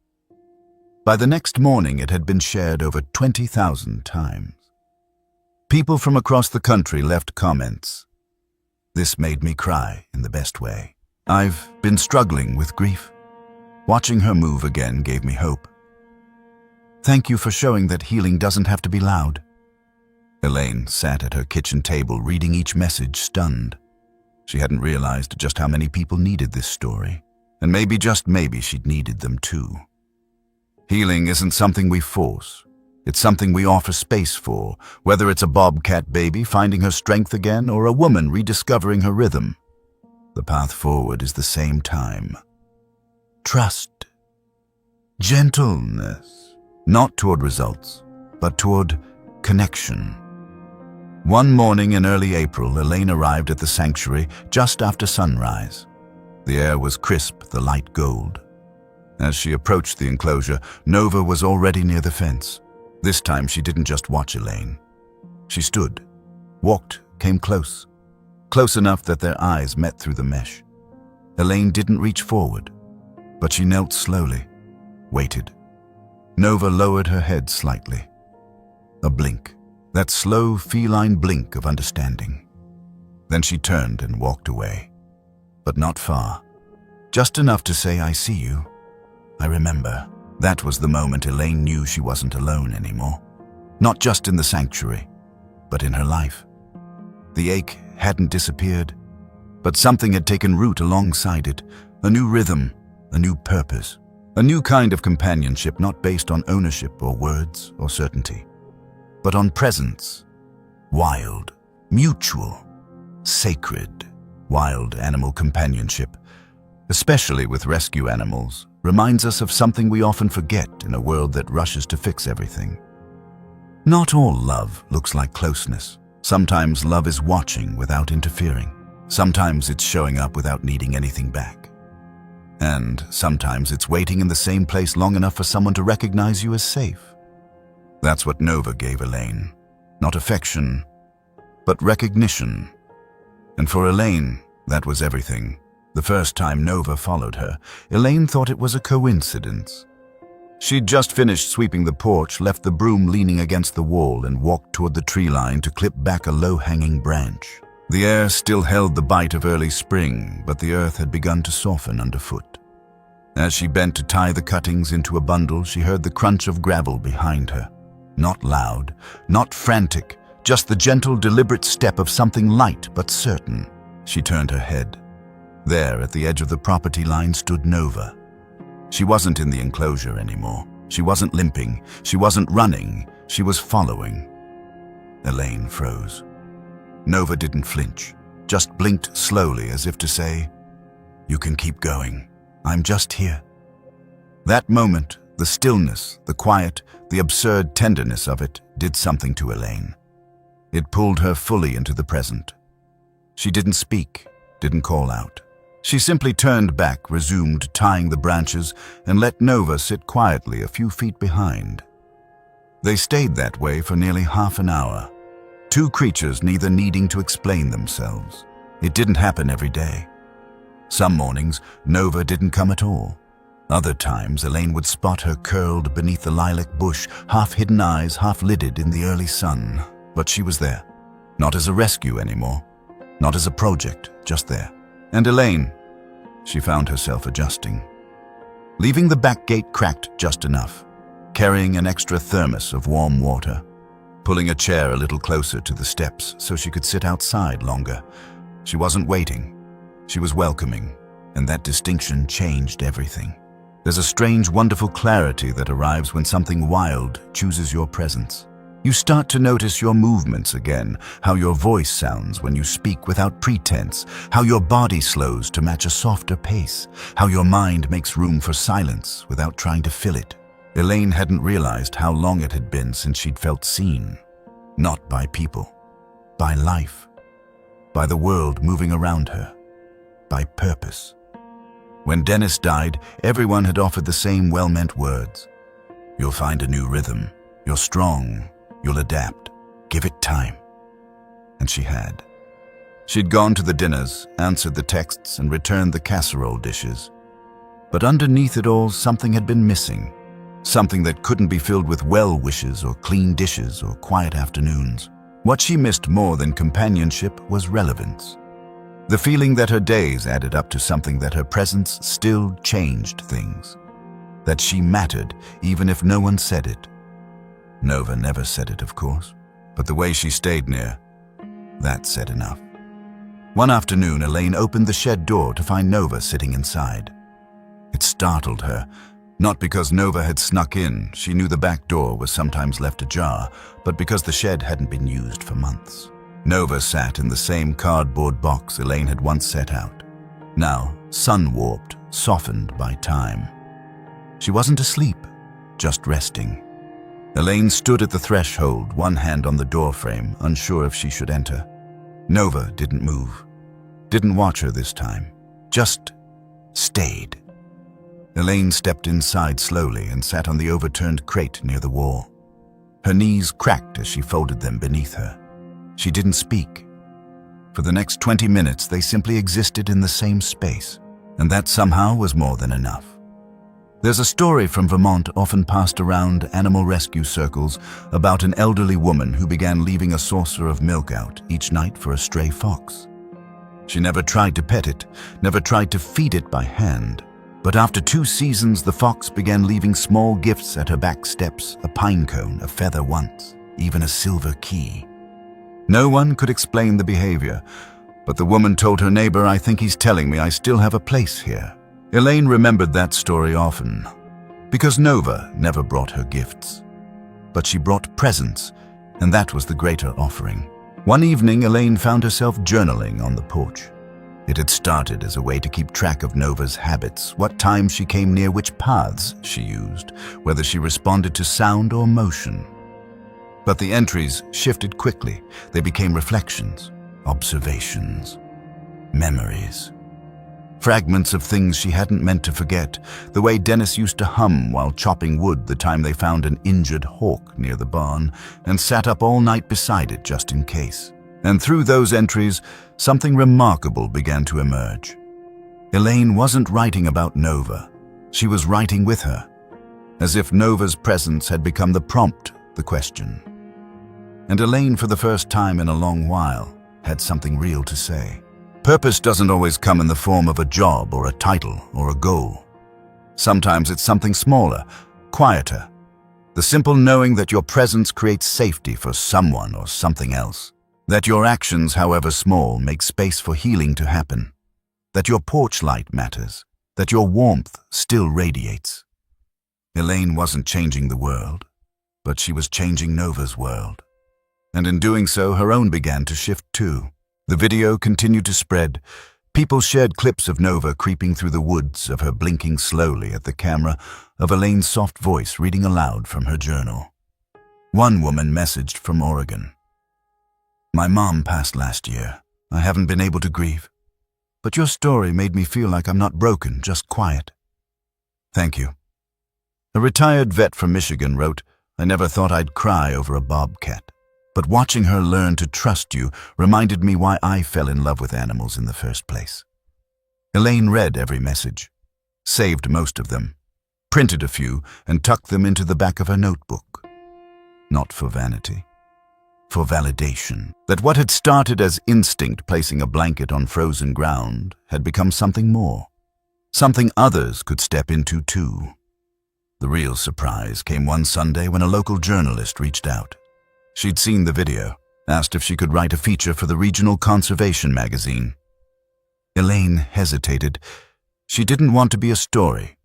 By the next morning, it had been shared over 20,000 times. People from across the country left comments. This made me cry in the best way. I've been struggling with grief. Watching her move again gave me hope. Thank you for showing that healing doesn't have to be loud. Elaine sat at her kitchen table, reading each message, stunned. She hadn't realized just how many people needed this story. And maybe, just maybe, she'd needed them too. Healing isn't something we force. It's something we offer space for, whether it's a bobcat baby finding her strength again or a woman rediscovering her rhythm. The path forward is the same time. Trust. Gentleness. Not toward results, but toward connection. One morning in early April, Elaine arrived at the sanctuary just after sunrise. The air was crisp, the light gold. As she approached the enclosure, Nova was already near the fence. This time she didn't just watch Elaine. She stood, walked, came close. Close enough that their eyes met through the mesh. Elaine didn't reach forward, but she knelt slowly, waited. Nova lowered her head slightly. A blink, that slow feline blink of understanding. Then she turned and walked away. But not far. Just enough to say, "I see you. I remember." That was the moment Elaine knew she wasn't alone anymore. Not just in the sanctuary, but in her life. The ache hadn't disappeared, but something had taken root alongside it. A new rhythm, a new purpose, a new kind of companionship not based on ownership or words or certainty, but on presence. Wild, mutual, sacred. Wild animal companionship, especially with rescue animals, reminds us of something we often forget in a world that rushes to fix everything. Not all love looks like closeness. Sometimes love is watching without interfering. Sometimes it's showing up without needing anything back. And sometimes it's waiting in the same place long enough for someone to recognize you as safe. That's what Nova gave Elaine. Not affection, but recognition. And for Elaine, that was everything. The first time Nova followed her, Elaine thought it was a coincidence. She'd just finished sweeping the porch, left the broom leaning against the wall, and walked toward the tree line to clip back a low-hanging branch. The air still held the bite of early spring, but the earth had begun to soften underfoot. As she bent to tie the cuttings into a bundle, she heard the crunch of gravel behind her. Not loud, not frantic, just the gentle, deliberate step of something light but certain. She turned her head. There, at the edge of the property line, stood Nova. She wasn't in the enclosure anymore. She wasn't limping. She wasn't running. She was following. Elaine froze. Nova didn't flinch, just blinked slowly as if to say, "You can keep going. I'm just here." That moment, the stillness, the quiet, the absurd tenderness of it did something to Elaine. It pulled her fully into the present. She didn't speak, didn't call out. She simply turned back, resumed tying the branches, and let Nova sit quietly a few feet behind. They stayed that way for nearly half an hour, two creatures neither needing to explain themselves. It didn't happen every day. Some mornings, Nova didn't come at all. Other times, Elaine would spot her curled beneath the lilac bush, half-hidden eyes half-lidded in the early sun. But she was there, not as a rescue anymore, not as a project, just there. And Elaine, she found herself adjusting. Leaving the back gate cracked just enough, carrying an extra thermos of warm water, pulling a chair a little closer to the steps so she could sit outside longer. She wasn't waiting, she was welcoming, and that distinction changed everything. There's a strange, wonderful clarity that arrives when something wild chooses your presence. You start to notice your movements again, how your voice sounds when you speak without pretense, how your body slows to match a softer pace, how your mind makes room for silence without trying to fill it. Elaine hadn't realized how long it had been since she'd felt seen. Not by people, by life, by the world moving around her, by purpose. When Dennis died, everyone had offered the same well-meant words. You'll find a new rhythm. You're strong. You'll adapt. Give it time. And she had. She'd gone to the dinners, answered the texts, and returned the casserole dishes. But underneath it all, something had been missing. Something that couldn't be filled with well wishes or clean dishes or quiet afternoons. What she missed more than companionship was relevance. The feeling that her days added up to something, that her presence still changed things. That she mattered even if no one said it. Nova never said it, of course, but the way she stayed near, that said enough. One afternoon, Elaine opened the shed door to find Nova sitting inside. It startled her, not because Nova had snuck in, she knew the back door was sometimes left ajar, but because the shed hadn't been used for months. Nova sat in the same cardboard box Elaine had once set out, now sun-warped, softened by time. She wasn't asleep, just resting. Elaine stood at the threshold, one hand on the doorframe, unsure if she should enter. Nova didn't move, didn't watch her this time, just stayed. Elaine stepped inside slowly and sat on the overturned crate near the wall. Her knees cracked as she folded them beneath her. She didn't speak. For the next 20 minutes, they simply existed in the same space, and that somehow was more than enough. There's a story from Vermont often passed around animal rescue circles about an elderly woman who began leaving a saucer of milk out each night for a stray fox. She never tried to pet it, never tried to feed it by hand, but after 2 seasons, the fox began leaving small gifts at her back steps, a pine cone, a feather once, even a silver key. No one could explain the behavior, but the woman told her neighbor, "I think he's telling me I still have a place here." Elaine remembered that story often, because Nova never brought her gifts. But she brought presents, and that was the greater offering. One evening, Elaine found herself journaling on the porch. It had started as a way to keep track of Nova's habits, what times she came near, which paths she used, whether she responded to sound or motion. But the entries shifted quickly. They became reflections, observations, memories. Fragments of things she hadn't meant to forget, the way Dennis used to hum while chopping wood the time they found an injured hawk near the barn and sat up all night beside it just in case. And through those entries, something remarkable began to emerge. Elaine wasn't writing about Nova. She was writing with her, as if Nova's presence had become the prompt, the question. And Elaine, for the first time in a long while, had something real to say. Purpose doesn't always come in the form of a job or a title or a goal. Sometimes it's something smaller, quieter. The simple knowing that your presence creates safety for someone or something else. That your actions, however small, make space for healing to happen. That your porch light matters. That your warmth still radiates. Elaine wasn't changing the world, but she was changing Nova's world. And in doing so, her own began to shift too. The video continued to spread. People shared clips of Nova creeping through the woods, of her blinking slowly at the camera, of Elaine's soft voice reading aloud from her journal. One woman messaged from Oregon. "My mom passed last year. I haven't been able to grieve. But your story made me feel like I'm not broken, just quiet. Thank you." A retired vet from Michigan wrote, "I never thought I'd cry over a bobcat. But watching her learn to trust you reminded me why I fell in love with animals in the first place." Elaine read every message, saved most of them, printed a few, and tucked them into the back of her notebook. Not for vanity, for validation. That what had started as instinct, placing a blanket on frozen ground, had become something more. Something others could step into too. The real surprise came one Sunday when a local journalist reached out. She'd seen the video, asked if she could write a feature for the regional conservation magazine. Elaine hesitated. She didn't want to be a story,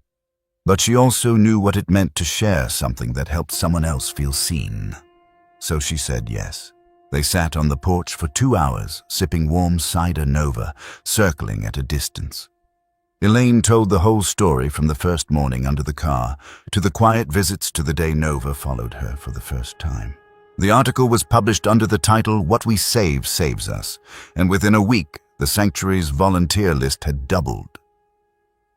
but she also knew what it meant to share something that helped someone else feel seen. So she said yes. They sat on the porch for 2 hours, sipping warm cider Nova, circling at a distance. Elaine told the whole story from the first morning under the car to the quiet visits to the day Nova followed her for the first time. The article was published under the title "What We Save Saves Us," and within a week, the sanctuary's volunteer list had doubled.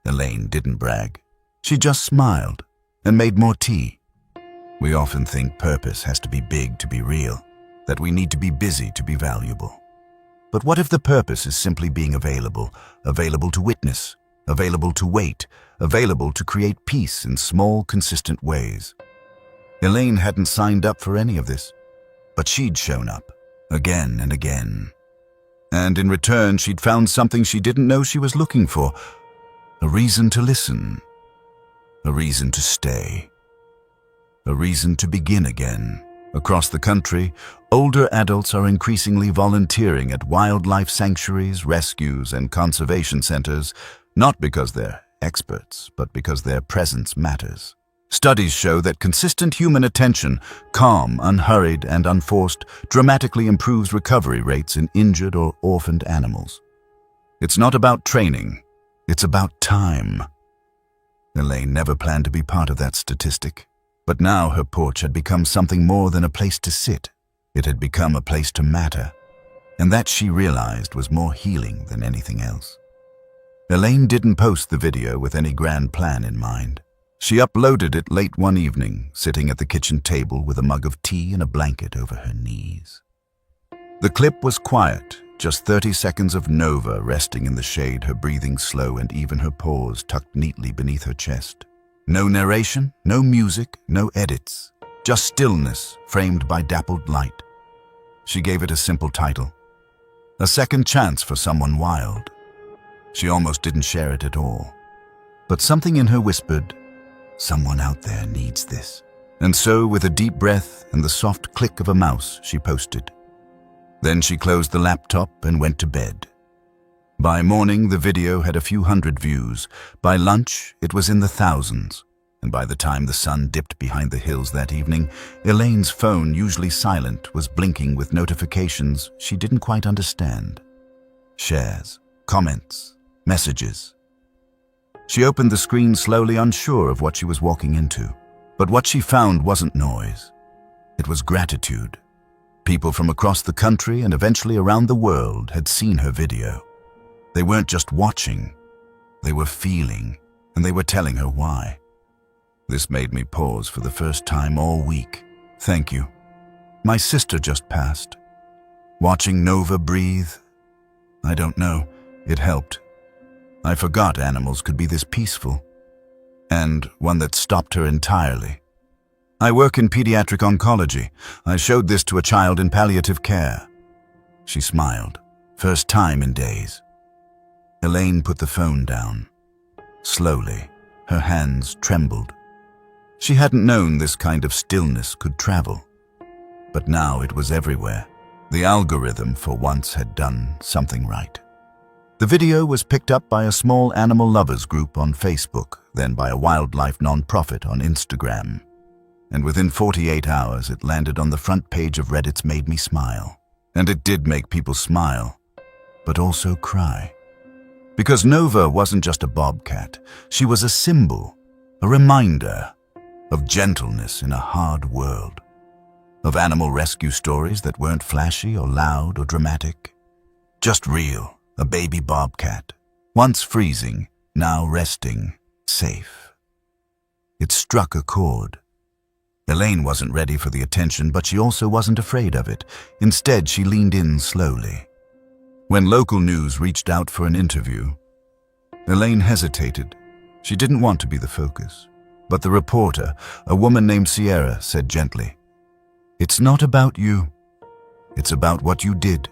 Elaine didn't brag. She just smiled and made more tea. We often think purpose has to be big to be real, that we need to be busy to be valuable. But what if the purpose is simply being available, available to witness, available to wait, available to create peace in small, consistent ways? Elaine hadn't signed up for any of this, but she'd shown up, again and again. And in return, she'd found something she didn't know she was looking for. A reason to listen. A reason to stay. A reason to begin again. Across the country, older adults are increasingly volunteering at wildlife sanctuaries, rescues, and conservation centers, not because they're experts, but because their presence matters. Studies show that consistent human attention, calm, unhurried, and unforced, dramatically improves recovery rates in injured or orphaned animals. It's not about training, it's about time. Elaine never planned to be part of that statistic, but now her porch had become something more than a place to sit. It had become a place to matter, and that she realized was more healing than anything else. Elaine didn't post the video with any grand plan in mind. She uploaded it late one evening, sitting at the kitchen table with a mug of tea and a blanket over her knees. The clip was quiet, just 30 seconds of Nova resting in the shade, her breathing slow and even, her paws tucked neatly beneath her chest. No narration, no music, no edits, just stillness framed by dappled light. She gave it a simple title, "A Second Chance for Someone Wild." She almost didn't share it at all, but something in her whispered, "Someone out there needs this." And so, with a deep breath and the soft click of a mouse, she posted. Then she closed the laptop and went to bed. By morning, the video had a few hundred views. By lunch, it was in the thousands. And by the time the sun dipped behind the hills that evening, Elaine's phone, usually silent, was blinking with notifications she didn't quite understand. Shares, comments, messages. She opened the screen slowly, unsure of what she was walking into. But what she found wasn't noise. It was gratitude. People from across the country and eventually around the world had seen her video. They weren't just watching, they were feeling, and they were telling her why. This made me pause for the first time all week. Thank you. My sister just passed. Watching Nova breathe, I don't know, it helped. I forgot animals could be this peaceful, and one that stopped her entirely. I work in pediatric oncology. I showed this to a child in palliative care. She smiled, first time in days. Elaine put the phone down, slowly, Her hands trembled. She hadn't known this kind of stillness could travel. But now it was everywhere. The algorithm for once had done something right. The video was picked up by a small animal lovers group on Facebook, then by a wildlife nonprofit on Instagram. And within 48 hours, it landed on the front page of Reddit's Made Me Smile. And it did make people smile, but also cry. Because Nova wasn't just a bobcat. She was a symbol, a reminder of gentleness in a hard world. Of animal rescue stories that weren't flashy or loud or dramatic. Just real, a baby bobcat, once freezing, now resting, safe. It struck a chord. Elaine wasn't ready for the attention, but she also wasn't afraid of it. Instead, she leaned in slowly. When local news reached out for an interview, Elaine hesitated. She didn't want to be the focus. But the reporter, a woman named Sierra, said gently, "It's not about you. It's about what you did,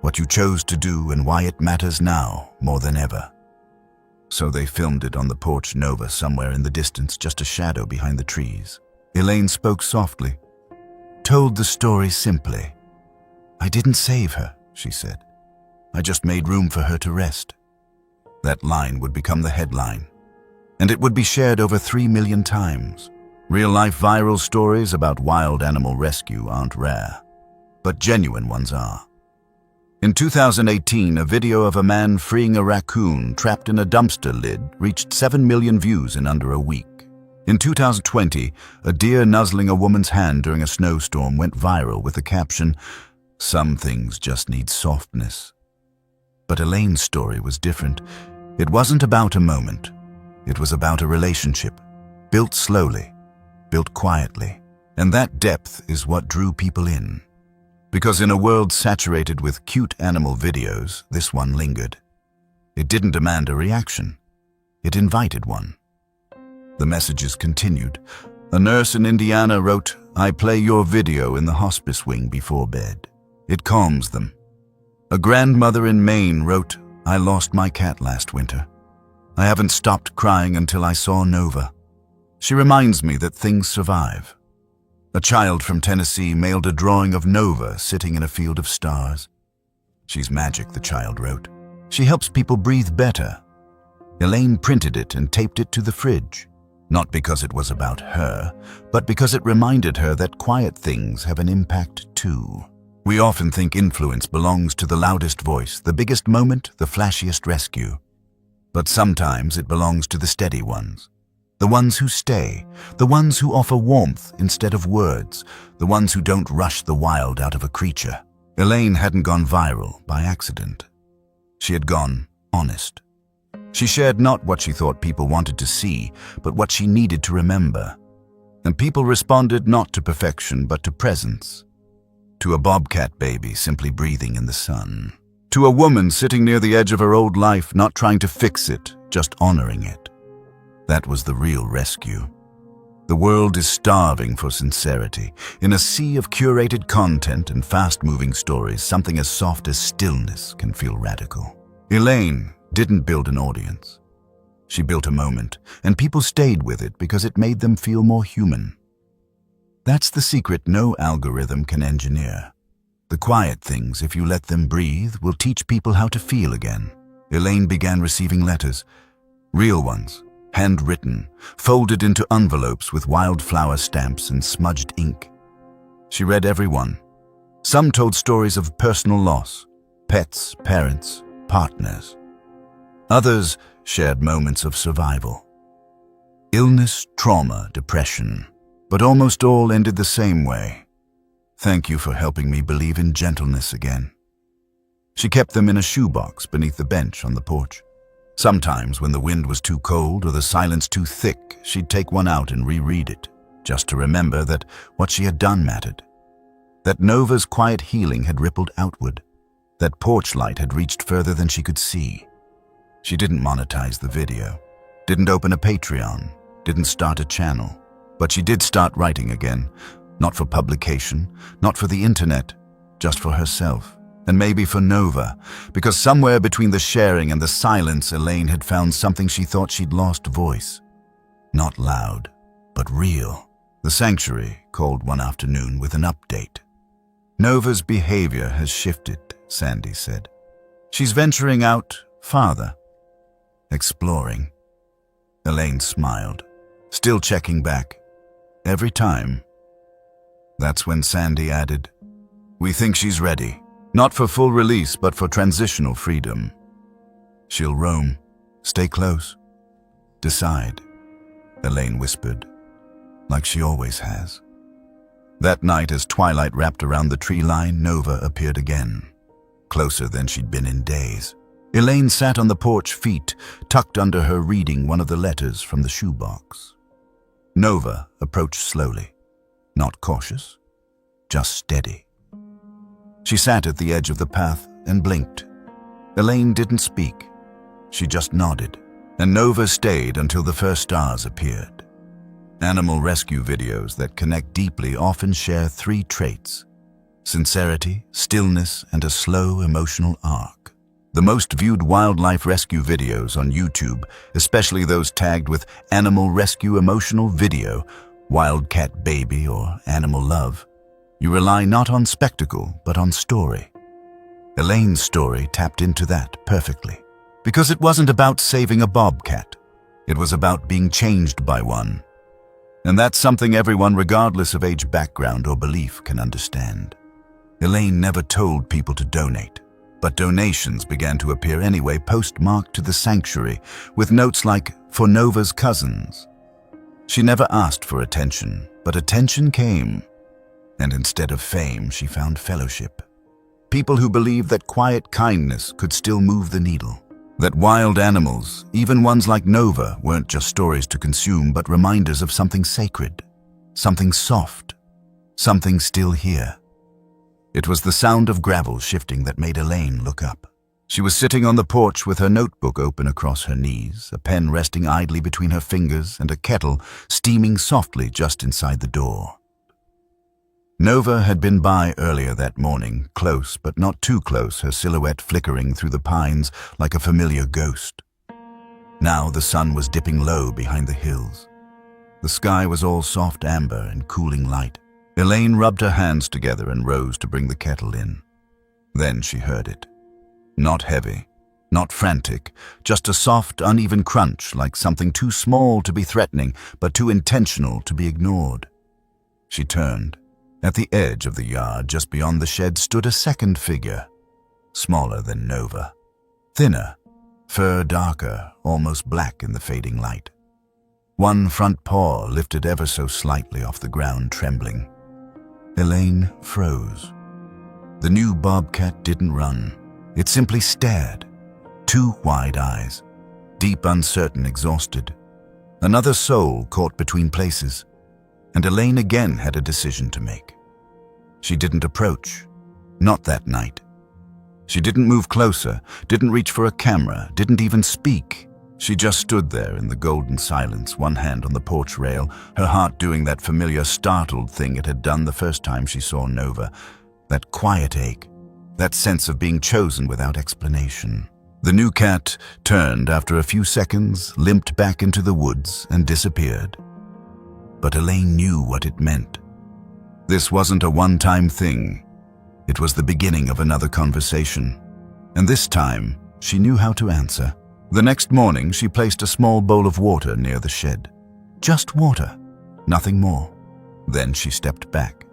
what you chose to do, and why it matters now more than ever." So they filmed it on the porch Nova somewhere in the distance, just a shadow behind the trees. Elaine spoke softly, told the story simply. "I didn't save her," she said. "I just made room for her to rest." That line would become the headline, and it would be shared over 3 million times. Real-life viral stories about wild animal rescue aren't rare, but genuine ones are. In 2018, a video of a man freeing a raccoon trapped in a dumpster lid reached 7 million views in under a week. In 2020, a deer nuzzling a woman's hand during a snowstorm went viral with the caption, "Some things just need softness." But Elaine's story was different. It wasn't about a moment. It was about a relationship, built slowly, built quietly. And that depth is what drew people in. Because in a world saturated with cute animal videos, this one lingered. It didn't demand a reaction. It invited one. The messages continued. A nurse in Indiana wrote, "I play your video in the hospice wing before bed. It calms them." A grandmother in Maine wrote, "I lost my cat last winter. I haven't stopped crying until I saw Nova. She reminds me that things survive." A child from Tennessee mailed a drawing of Nova sitting in a field of stars. "She's magic," the child wrote. "She helps people breathe better." Elaine printed it and taped it to the fridge. Not because it was about her, but because it reminded her that quiet things have an impact too. We often think influence belongs to the loudest voice, the biggest moment, the flashiest rescue. But sometimes it belongs to the steady ones. The ones who stay, the ones who offer warmth instead of words, the ones who don't rush the wild out of a creature. Elaine hadn't gone viral by accident. She had gone honest. She shared not what she thought people wanted to see, but what she needed to remember. And people responded not to perfection, but to presence. To a bobcat baby simply breathing in the sun. To a woman sitting near the edge of her old life, not trying to fix it, just honoring it. That was the real rescue. The world is starving for sincerity. In a sea of curated content and fast-moving stories, something as soft as stillness can feel radical. Elaine didn't build an audience. She built a moment, and people stayed with it because it made them feel more human. That's the secret no algorithm can engineer. The quiet things, if you let them breathe, will teach people how to feel again. Elaine began receiving letters, real ones, handwritten, folded into envelopes with wildflower stamps and smudged ink. She read every one. Some told stories of personal loss, pets, parents, partners. Others shared moments of survival. Illness, trauma, depression. But almost all ended the same way. "Thank you for helping me believe in gentleness again." She kept them in a shoebox beneath the bench on the porch. Sometimes, when the wind was too cold or the silence too thick, she'd take one out and reread it, just to remember that what she had done mattered. That Nova's quiet healing had rippled outward. That porch light had reached further than she could see. She didn't monetize the video, didn't open a Patreon, didn't start a channel. But she did start writing again, not for publication, not for the internet, just for herself. And maybe for Nova, because somewhere between the sharing and the silence, Elaine had found something she thought she'd lost: voice. Not loud, but real. The sanctuary called one afternoon with an update. Nova's behavior has shifted, Sandy said. She's venturing out farther, exploring. Elaine smiled, still checking back. Every time. That's when Sandy added, "We think she's ready, not for full release, but for transitional freedom. She'll roam, stay close, decide," Elaine whispered, like she always has. That night, as twilight wrapped around the tree line, Nova appeared again, closer than she'd been in days. Elaine sat on the porch, feet tucked under her, reading one of the letters from the shoebox. Nova approached slowly, not cautious, just steady. She sat at the edge of the path and blinked. Elaine didn't speak. She just nodded, and Nova stayed until the first stars appeared. Animal rescue videos that connect deeply often share three traits: sincerity, stillness, and a slow emotional arc. The most viewed wildlife rescue videos on YouTube, especially those tagged with Animal Rescue Emotional Video, Wildcat Baby, or Animal Love, you rely not on spectacle, but on story. Elaine's story tapped into that perfectly, because it wasn't about saving a bobcat. It was about being changed by one. And that's something everyone, regardless of age, background, or belief, can understand. Elaine never told people to donate, but donations began to appear anyway, postmarked to the sanctuary, with notes like, "For Nova's cousins." She never asked for attention, but attention came. And instead of fame, she found fellowship. People who believed that quiet kindness could still move the needle. That wild animals, even ones like Nova, weren't just stories to consume, but reminders of something sacred, something soft, something still here. It was the sound of gravel shifting that made Elaine look up. She was sitting on the porch with her notebook open across her knees, a pen resting idly between her fingers, and a kettle steaming softly just inside the door. Nova had been by earlier that morning, close but not too close, her silhouette flickering through the pines like a familiar ghost. Now the sun was dipping low behind the hills. The sky was all soft amber and cooling light. Elaine rubbed her hands together and rose to bring the kettle in. Then she heard it. Not heavy, not frantic, just a soft, uneven crunch, like something too small to be threatening, but too intentional to be ignored. She turned. At the edge of the yard, just beyond the shed, stood a second figure, smaller than Nova. Thinner, fur darker, almost black in the fading light. One front paw lifted ever so slightly off the ground, trembling. Elaine froze. The new bobcat didn't run. It simply stared. Two wide eyes, deep, uncertain, exhausted. Another soul caught between places. And Elaine again had a decision to make. She didn't approach. Not that night. She didn't move closer, didn't reach for a camera, didn't even speak. She just stood there in the golden silence, one hand on the porch rail, her heart doing that familiar startled thing it had done the first time she saw Nova. That quiet ache, that sense of being chosen without explanation. The new cat turned after a few seconds, limped back into the woods, and disappeared. But Elaine knew what it meant. This wasn't a one-time thing. It was the beginning of another conversation. And this time, she knew how to answer. The next morning, she placed a small bowl of water near the shed. Just water, nothing more. Then she stepped back.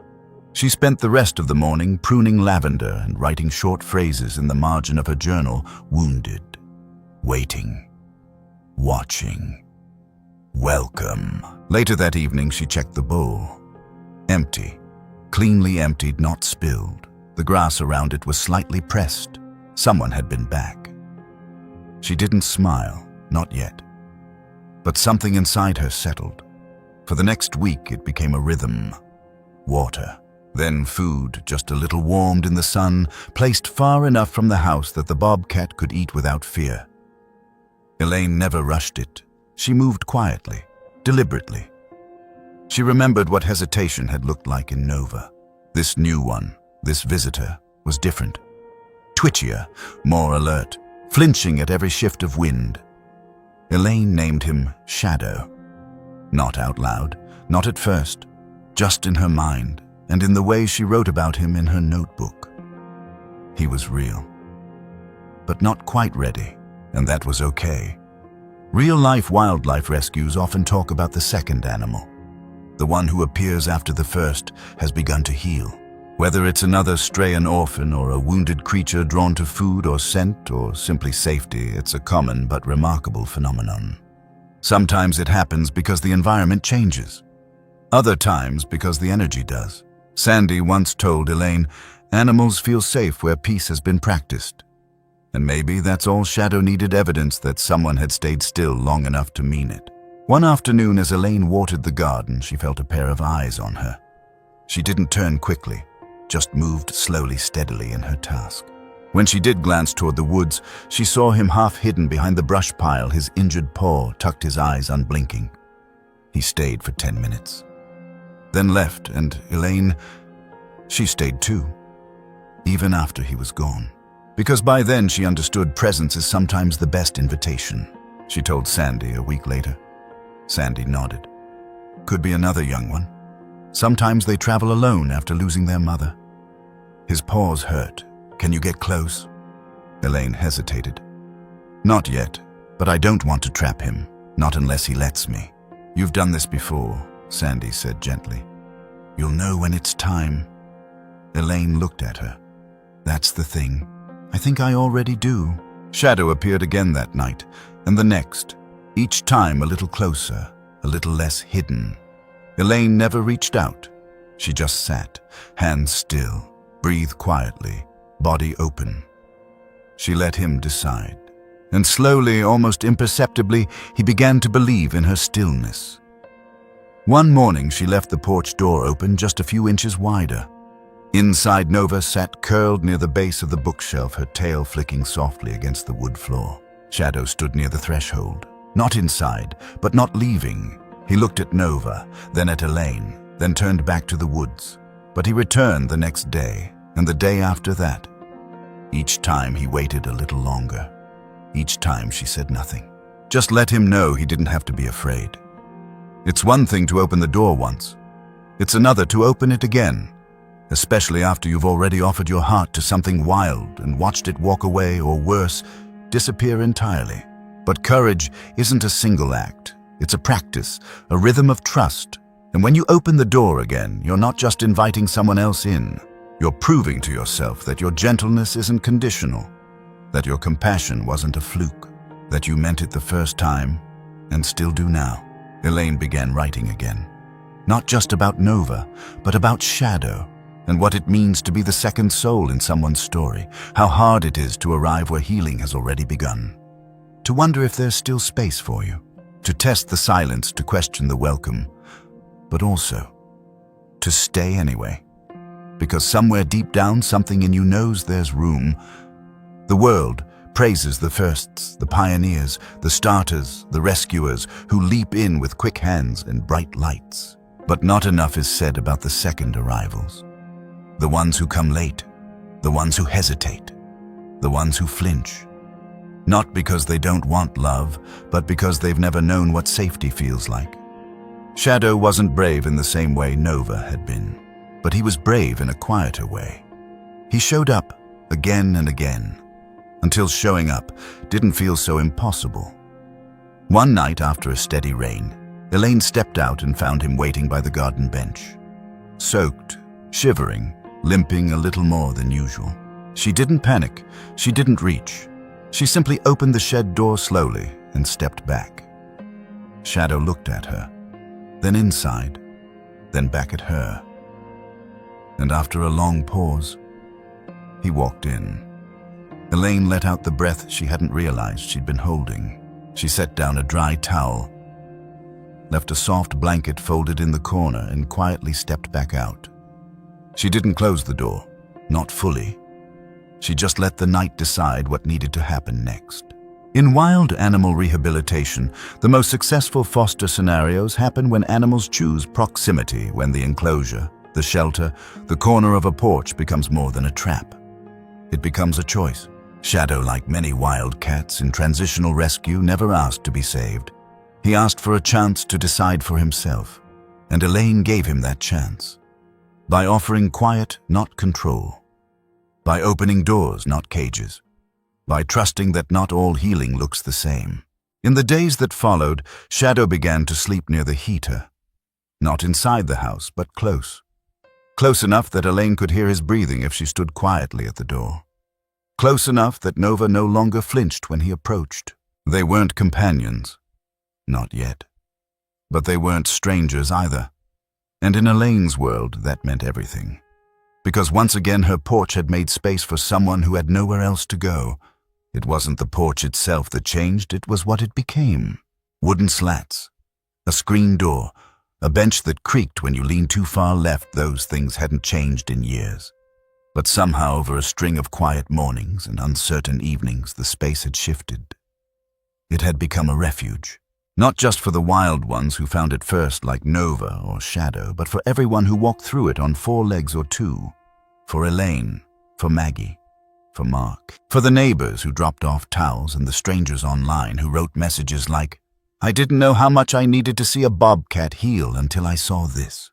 She spent the rest of the morning pruning lavender and writing short phrases in the margin of her journal, wounded, waiting, watching, welcome. Later that evening, she checked the bowl. Empty, cleanly emptied, not spilled. The grass around it was slightly pressed. Someone had been back. She didn't smile, not yet. But something inside her settled. For the next week, it became a rhythm. Water. Then food, just a little warmed in the sun, placed far enough from the house that the bobcat could eat without fear. Elaine never rushed it. She moved quietly, deliberately. She remembered what hesitation had looked like in Nova. This new one, this visitor, was different. Twitchier, more alert, flinching at every shift of wind. Elaine named him Shadow. Not out loud, not at first, just in her mind and in the way she wrote about him in her notebook. He was real, but not quite ready, and that was okay. Real-life wildlife rescues often talk about the second animal. The one who appears after the first has begun to heal. Whether it's another stray and orphan or a wounded creature drawn to food or scent or simply safety, it's a common but remarkable phenomenon. Sometimes it happens because the environment changes. Other times because the energy does. Sandy once told Elaine, "Animals feel safe where peace has been practiced." And maybe that's all Shadow needed, evidence that someone had stayed still long enough to mean it. One afternoon as Elaine watered the garden, she felt a pair of eyes on her. She didn't turn quickly, just moved slowly, steadily in her task. When she did glance toward the woods, she saw him half hidden behind the brush pile, his injured paw tucked, his eyes unblinking. He stayed for 10 minutes, then left, and Elaine, she stayed too, even after he was gone. Because by then she understood presence is sometimes the best invitation, she told Sandy a week later. Sandy nodded. Could be another young one. Sometimes they travel alone after losing their mother. His paws hurt. Can you get close? Elaine hesitated. Not yet, but I don't want to trap him, not unless he lets me. You've done this before, Sandy said gently. You'll know when it's time. Elaine looked at her. That's the thing. I think I already do. Shadow appeared again that night, and the next, each time a little closer, a little less hidden. Elaine never reached out. She just sat, hands still, breathed quietly, body open. She let him decide. And slowly, almost imperceptibly, he began to believe in her stillness. One morning she left the porch door open just a few inches wider. Inside, Nova sat curled near the base of the bookshelf, her tail flicking softly against the wood floor. Shadow stood near the threshold, not inside, but not leaving. He looked at Nova, then at Elaine, then turned back to the woods. But he returned the next day, and the day after that. Each time he waited a little longer. Each time she said nothing. Just let him know he didn't have to be afraid. It's one thing to open the door once. It's another to open it again. Especially after you've already offered your heart to something wild and watched it walk away, or worse, disappear entirely. But courage isn't a single act. It's a practice, a rhythm of trust. And when you open the door again, you're not just inviting someone else in. You're proving to yourself that your gentleness isn't conditional, that your compassion wasn't a fluke, that you meant it the first time and still do now. Elaine began writing again. Not just about Nova, but about Shadow. And what it means to be the second soul in someone's story, how hard it is to arrive where healing has already begun. To wonder if there's still space for you, to test the silence, to question the welcome, but also to stay anyway. Because somewhere deep down, something in you knows there's room. The world praises the firsts, the pioneers, the starters, the rescuers who leap in with quick hands and bright lights. But not enough is said about the second arrivals. The ones who come late, the ones who hesitate, the ones who flinch. Not because they don't want love, but because they've never known what safety feels like. Shadow wasn't brave in the same way Nova had been, but he was brave in a quieter way. He showed up again and again, until showing up didn't feel so impossible. One night after a steady rain, Elaine stepped out and found him waiting by the garden bench. Soaked, shivering, limping a little more than usual. She didn't panic, she didn't reach. She simply opened the shed door slowly and stepped back. Shadow looked at her, then inside, then back at her. And after a long pause, he walked in. Elaine let out the breath she hadn't realized she'd been holding. She set down a dry towel, left a soft blanket folded in the corner, and quietly stepped back out. She didn't close the door, not fully. She just let the night decide what needed to happen next. In wild animal rehabilitation, the most successful foster scenarios happen when animals choose proximity, when the enclosure, the shelter, the corner of a porch becomes more than a trap. It becomes a choice. Shadow, like many wild cats in transitional rescue, never asked to be saved. He asked for a chance to decide for himself, and Elaine gave him that chance. By offering quiet, not control. By opening doors, not cages. By trusting that not all healing looks the same. In the days that followed, Shadow began to sleep near the heater. Not inside the house, but close. Close enough that Elaine could hear his breathing if she stood quietly at the door. Close enough that Nova no longer flinched when he approached. They weren't companions. Not yet. But they weren't strangers either. And in Elaine's world, that meant everything. Because once again her porch had made space for someone who had nowhere else to go. It wasn't the porch itself that changed, it was what it became. Wooden slats. A screen door. A bench that creaked when you leaned too far left. Those things hadn't changed in years. But somehow over a string of quiet mornings and uncertain evenings, the space had shifted. It had become a refuge. Not just for the wild ones who found it first like Nova or Shadow, but for everyone who walked through it on 4 legs or 2. For Elaine, for Maggie, for Mark, for the neighbors who dropped off towels and the strangers online who wrote messages like, "I didn't know how much I needed to see a bobcat heal until I saw this."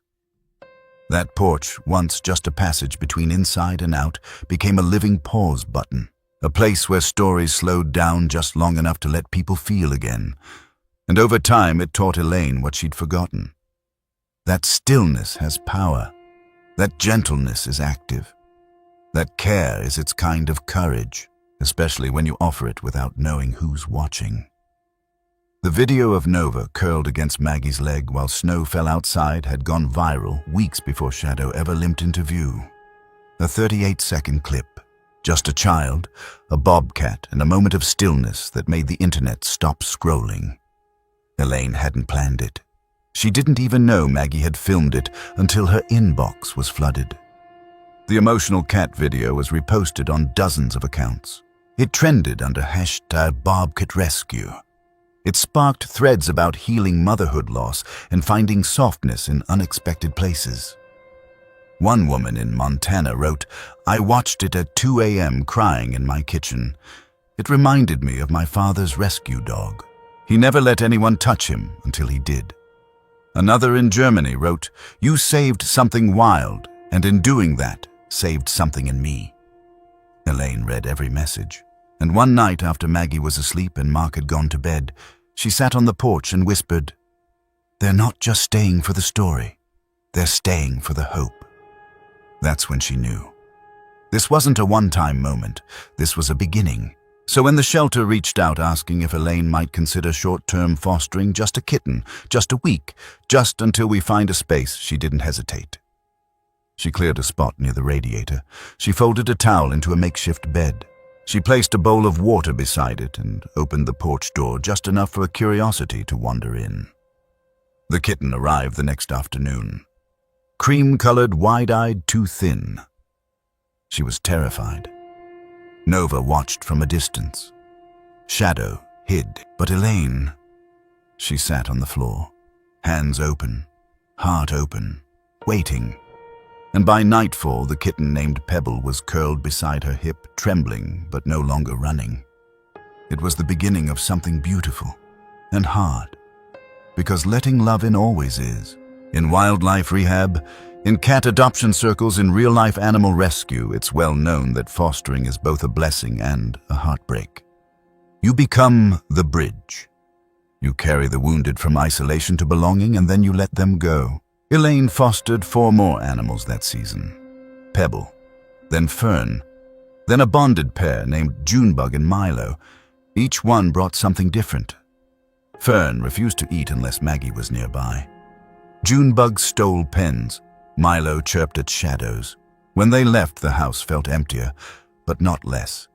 That porch, once just a passage between inside and out, became a living pause button, a place where stories slowed down just long enough to let people feel again. And over time it taught Elaine what she'd forgotten. That stillness has power. That gentleness is active. That care is its kind of courage, especially when you offer it without knowing who's watching. The video of Nova curled against Maggie's leg while snow fell outside had gone viral weeks before Shadow ever limped into view. A 38-second clip. Just a child, a bobcat, and a moment of stillness that made the internet stop scrolling. Elaine hadn't planned it. She didn't even know Maggie had filmed it until her inbox was flooded. The emotional cat video was reposted on dozens of accounts. It trended under #BobcatRescue. It sparked threads about healing motherhood loss and finding softness in unexpected places. One woman in Montana wrote, "I watched it at 2 a.m. crying in my kitchen. It reminded me of my father's rescue dog. He never let anyone touch him until he did." Another in Germany wrote, "You saved something wild, and in doing that, saved something in me." Elaine read every message. And one night after Maggie was asleep and Mark had gone to bed, she sat on the porch and whispered, "They're not just staying for the story. They're staying for the hope." That's when she knew. This wasn't a one-time moment. This was a beginning. So when the shelter reached out asking if Elaine might consider short-term fostering, just a kitten, just a week, just until we find a space, she didn't hesitate. She cleared a spot near the radiator. She folded a towel into a makeshift bed. She placed a bowl of water beside it and opened the porch door just enough for a curiosity to wander in. The kitten arrived the next afternoon. Cream-colored, wide-eyed, too thin. She was terrified. Nova watched from a distance. Shadow hid, but Elaine... She sat on the floor, hands open, heart open, waiting. And by nightfall, the kitten named Pebble was curled beside her hip, trembling but no longer running. It was the beginning of something beautiful and hard, because letting love in always is. In wildlife rehab, in cat adoption circles, in real-life animal rescue, it's well known that fostering is both a blessing and a heartbreak. You become the bridge. You carry the wounded from isolation to belonging, and then you let them go. Elaine fostered 4 more animals that season. Pebble, then Fern, then a bonded pair named Junebug and Milo. Each one brought something different. Fern refused to eat unless Maggie was nearby. Junebug stole pens. Milo chirped at shadows. When they left, the house felt emptier, but not less,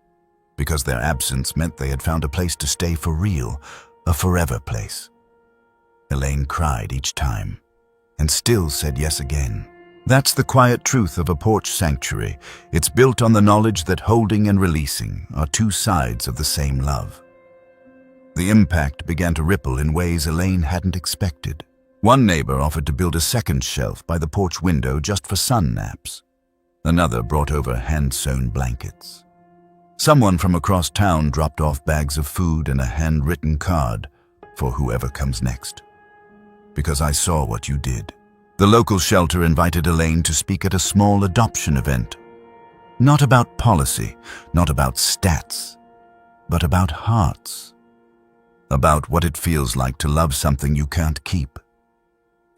because their absence meant they had found a place to stay for real, a forever place. Elaine cried each time, and still said yes again. That's the quiet truth of a porch sanctuary. It's built on the knowledge that holding and releasing are 2 sides of the same love. The impact began to ripple in ways Elaine hadn't expected. One neighbor offered to build a second shelf by the porch window just for sun naps. Another brought over hand-sewn blankets. Someone from across town dropped off bags of food and a handwritten card. for whoever comes next. Because I saw what you did. The local shelter invited Elaine to speak at a small adoption event. Not about policy, not about stats, but about hearts. About what it feels like to love something you can't keep.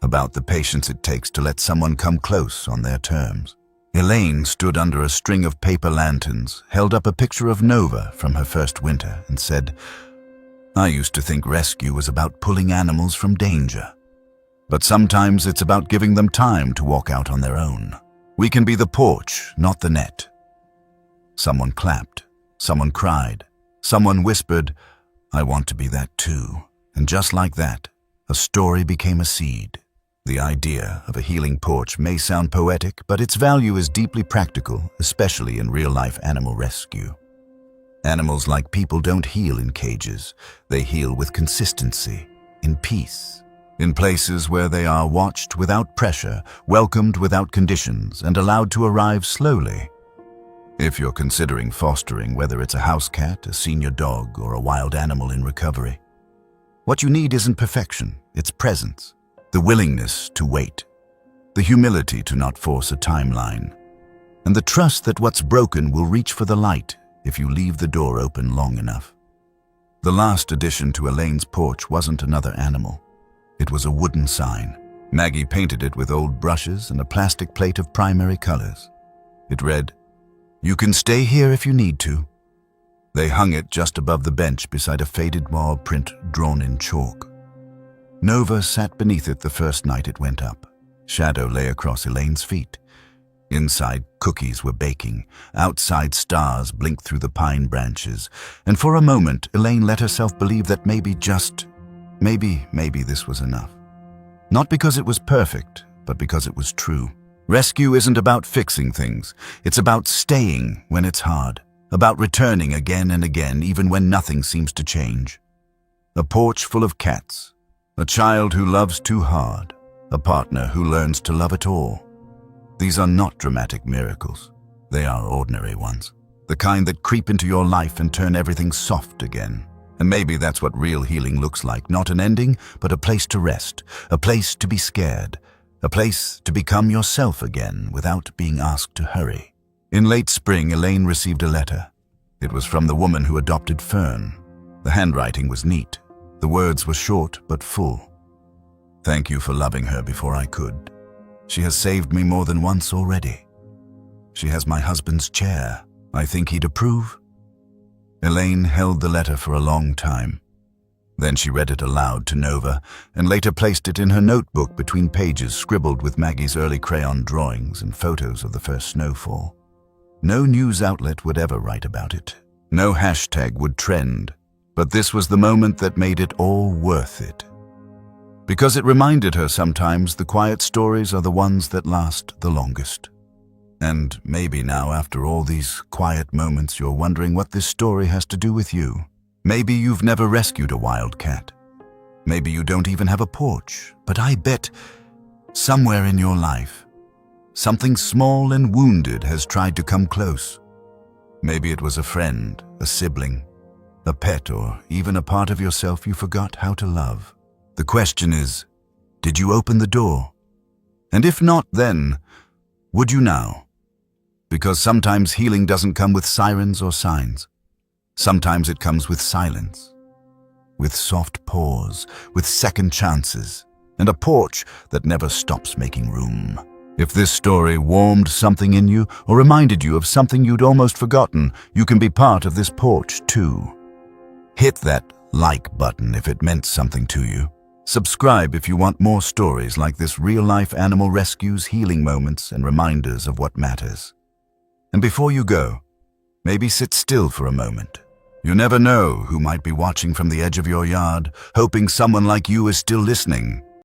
About the patience it takes to let someone come close on their terms. Elaine stood under a string of paper lanterns, held up a picture of Nova from her first winter, and said, "I used to think rescue was about pulling animals from danger. But sometimes it's about giving them time to walk out on their own. We can be the porch, not the net." Someone clapped. Someone cried. Someone whispered, "I want to be that too." And just like that, a story became a seed. The idea of a healing porch may sound poetic, but its value is deeply practical, especially in real-life animal rescue. Animals like people don't heal in cages. They heal with consistency, in peace, in places where they are watched without pressure, welcomed without conditions, and allowed to arrive slowly. If you're considering fostering, whether it's a house cat, a senior dog, or a wild animal in recovery, what you need isn't perfection, it's presence. The willingness to wait, the humility to not force a timeline, and the trust that what's broken will reach for the light if you leave the door open long enough. The last addition to Elaine's porch wasn't another animal. It was a wooden sign. Maggie painted it with old brushes and a plastic plate of primary colors. It read, "You can stay here if you need to." They hung it just above the bench beside a faded wall print drawn in chalk. Nova sat beneath it the first night it went up. Shadow lay across Elaine's feet. Inside, cookies were baking. Outside, stars blinked through the pine branches. And for a moment, Elaine let herself believe that maybe this was enough. Not because it was perfect, but because it was true. Rescue isn't about fixing things. It's about staying when it's hard. About returning again and again, even when nothing seems to change. A porch full of cats. A child who loves too hard, a partner who learns to love it all. These are not dramatic miracles. They are ordinary ones. The kind that creep into your life and turn everything soft again. And maybe that's what real healing looks like. Not an ending, but a place to rest. A place to be scared. A place to become yourself again without being asked to hurry. In late spring, Elaine received a letter. It was from the woman who adopted Fern. The handwriting was neat. The words were short but full. "Thank you for loving her before I could. She has saved me more than once already. She has my husband's chair. I think he'd approve." Elaine held the letter for a long time. Then she read it aloud to Nova and later placed it in her notebook between pages scribbled with Maggie's early crayon drawings and photos of the first snowfall. No news outlet would ever write about it. No hashtag would trend. But this was the moment that made it all worth it. Because it reminded her sometimes the quiet stories are the ones that last the longest. And maybe now, after all these quiet moments, you're wondering what this story has to do with you. Maybe you've never rescued a wild cat. Maybe you don't even have a porch. But I bet somewhere in your life, something small and wounded has tried to come close. Maybe it was a friend, a sibling, a pet, or even a part of yourself you forgot how to love. The question is, did you open the door? And if not then, would you now? Because sometimes healing doesn't come with sirens or signs. Sometimes it comes with silence, with soft pause, with second chances, and a porch that never stops making room. If this story warmed something in you or reminded you of something you'd almost forgotten, you can be part of this porch too. Hit that like button if it meant something to you. Subscribe if you want more stories like this, real-life animal rescues, healing moments, and reminders of what matters. And before you go, maybe sit still for a moment. You never know who might be watching from the edge of your yard, hoping someone like you is still listening.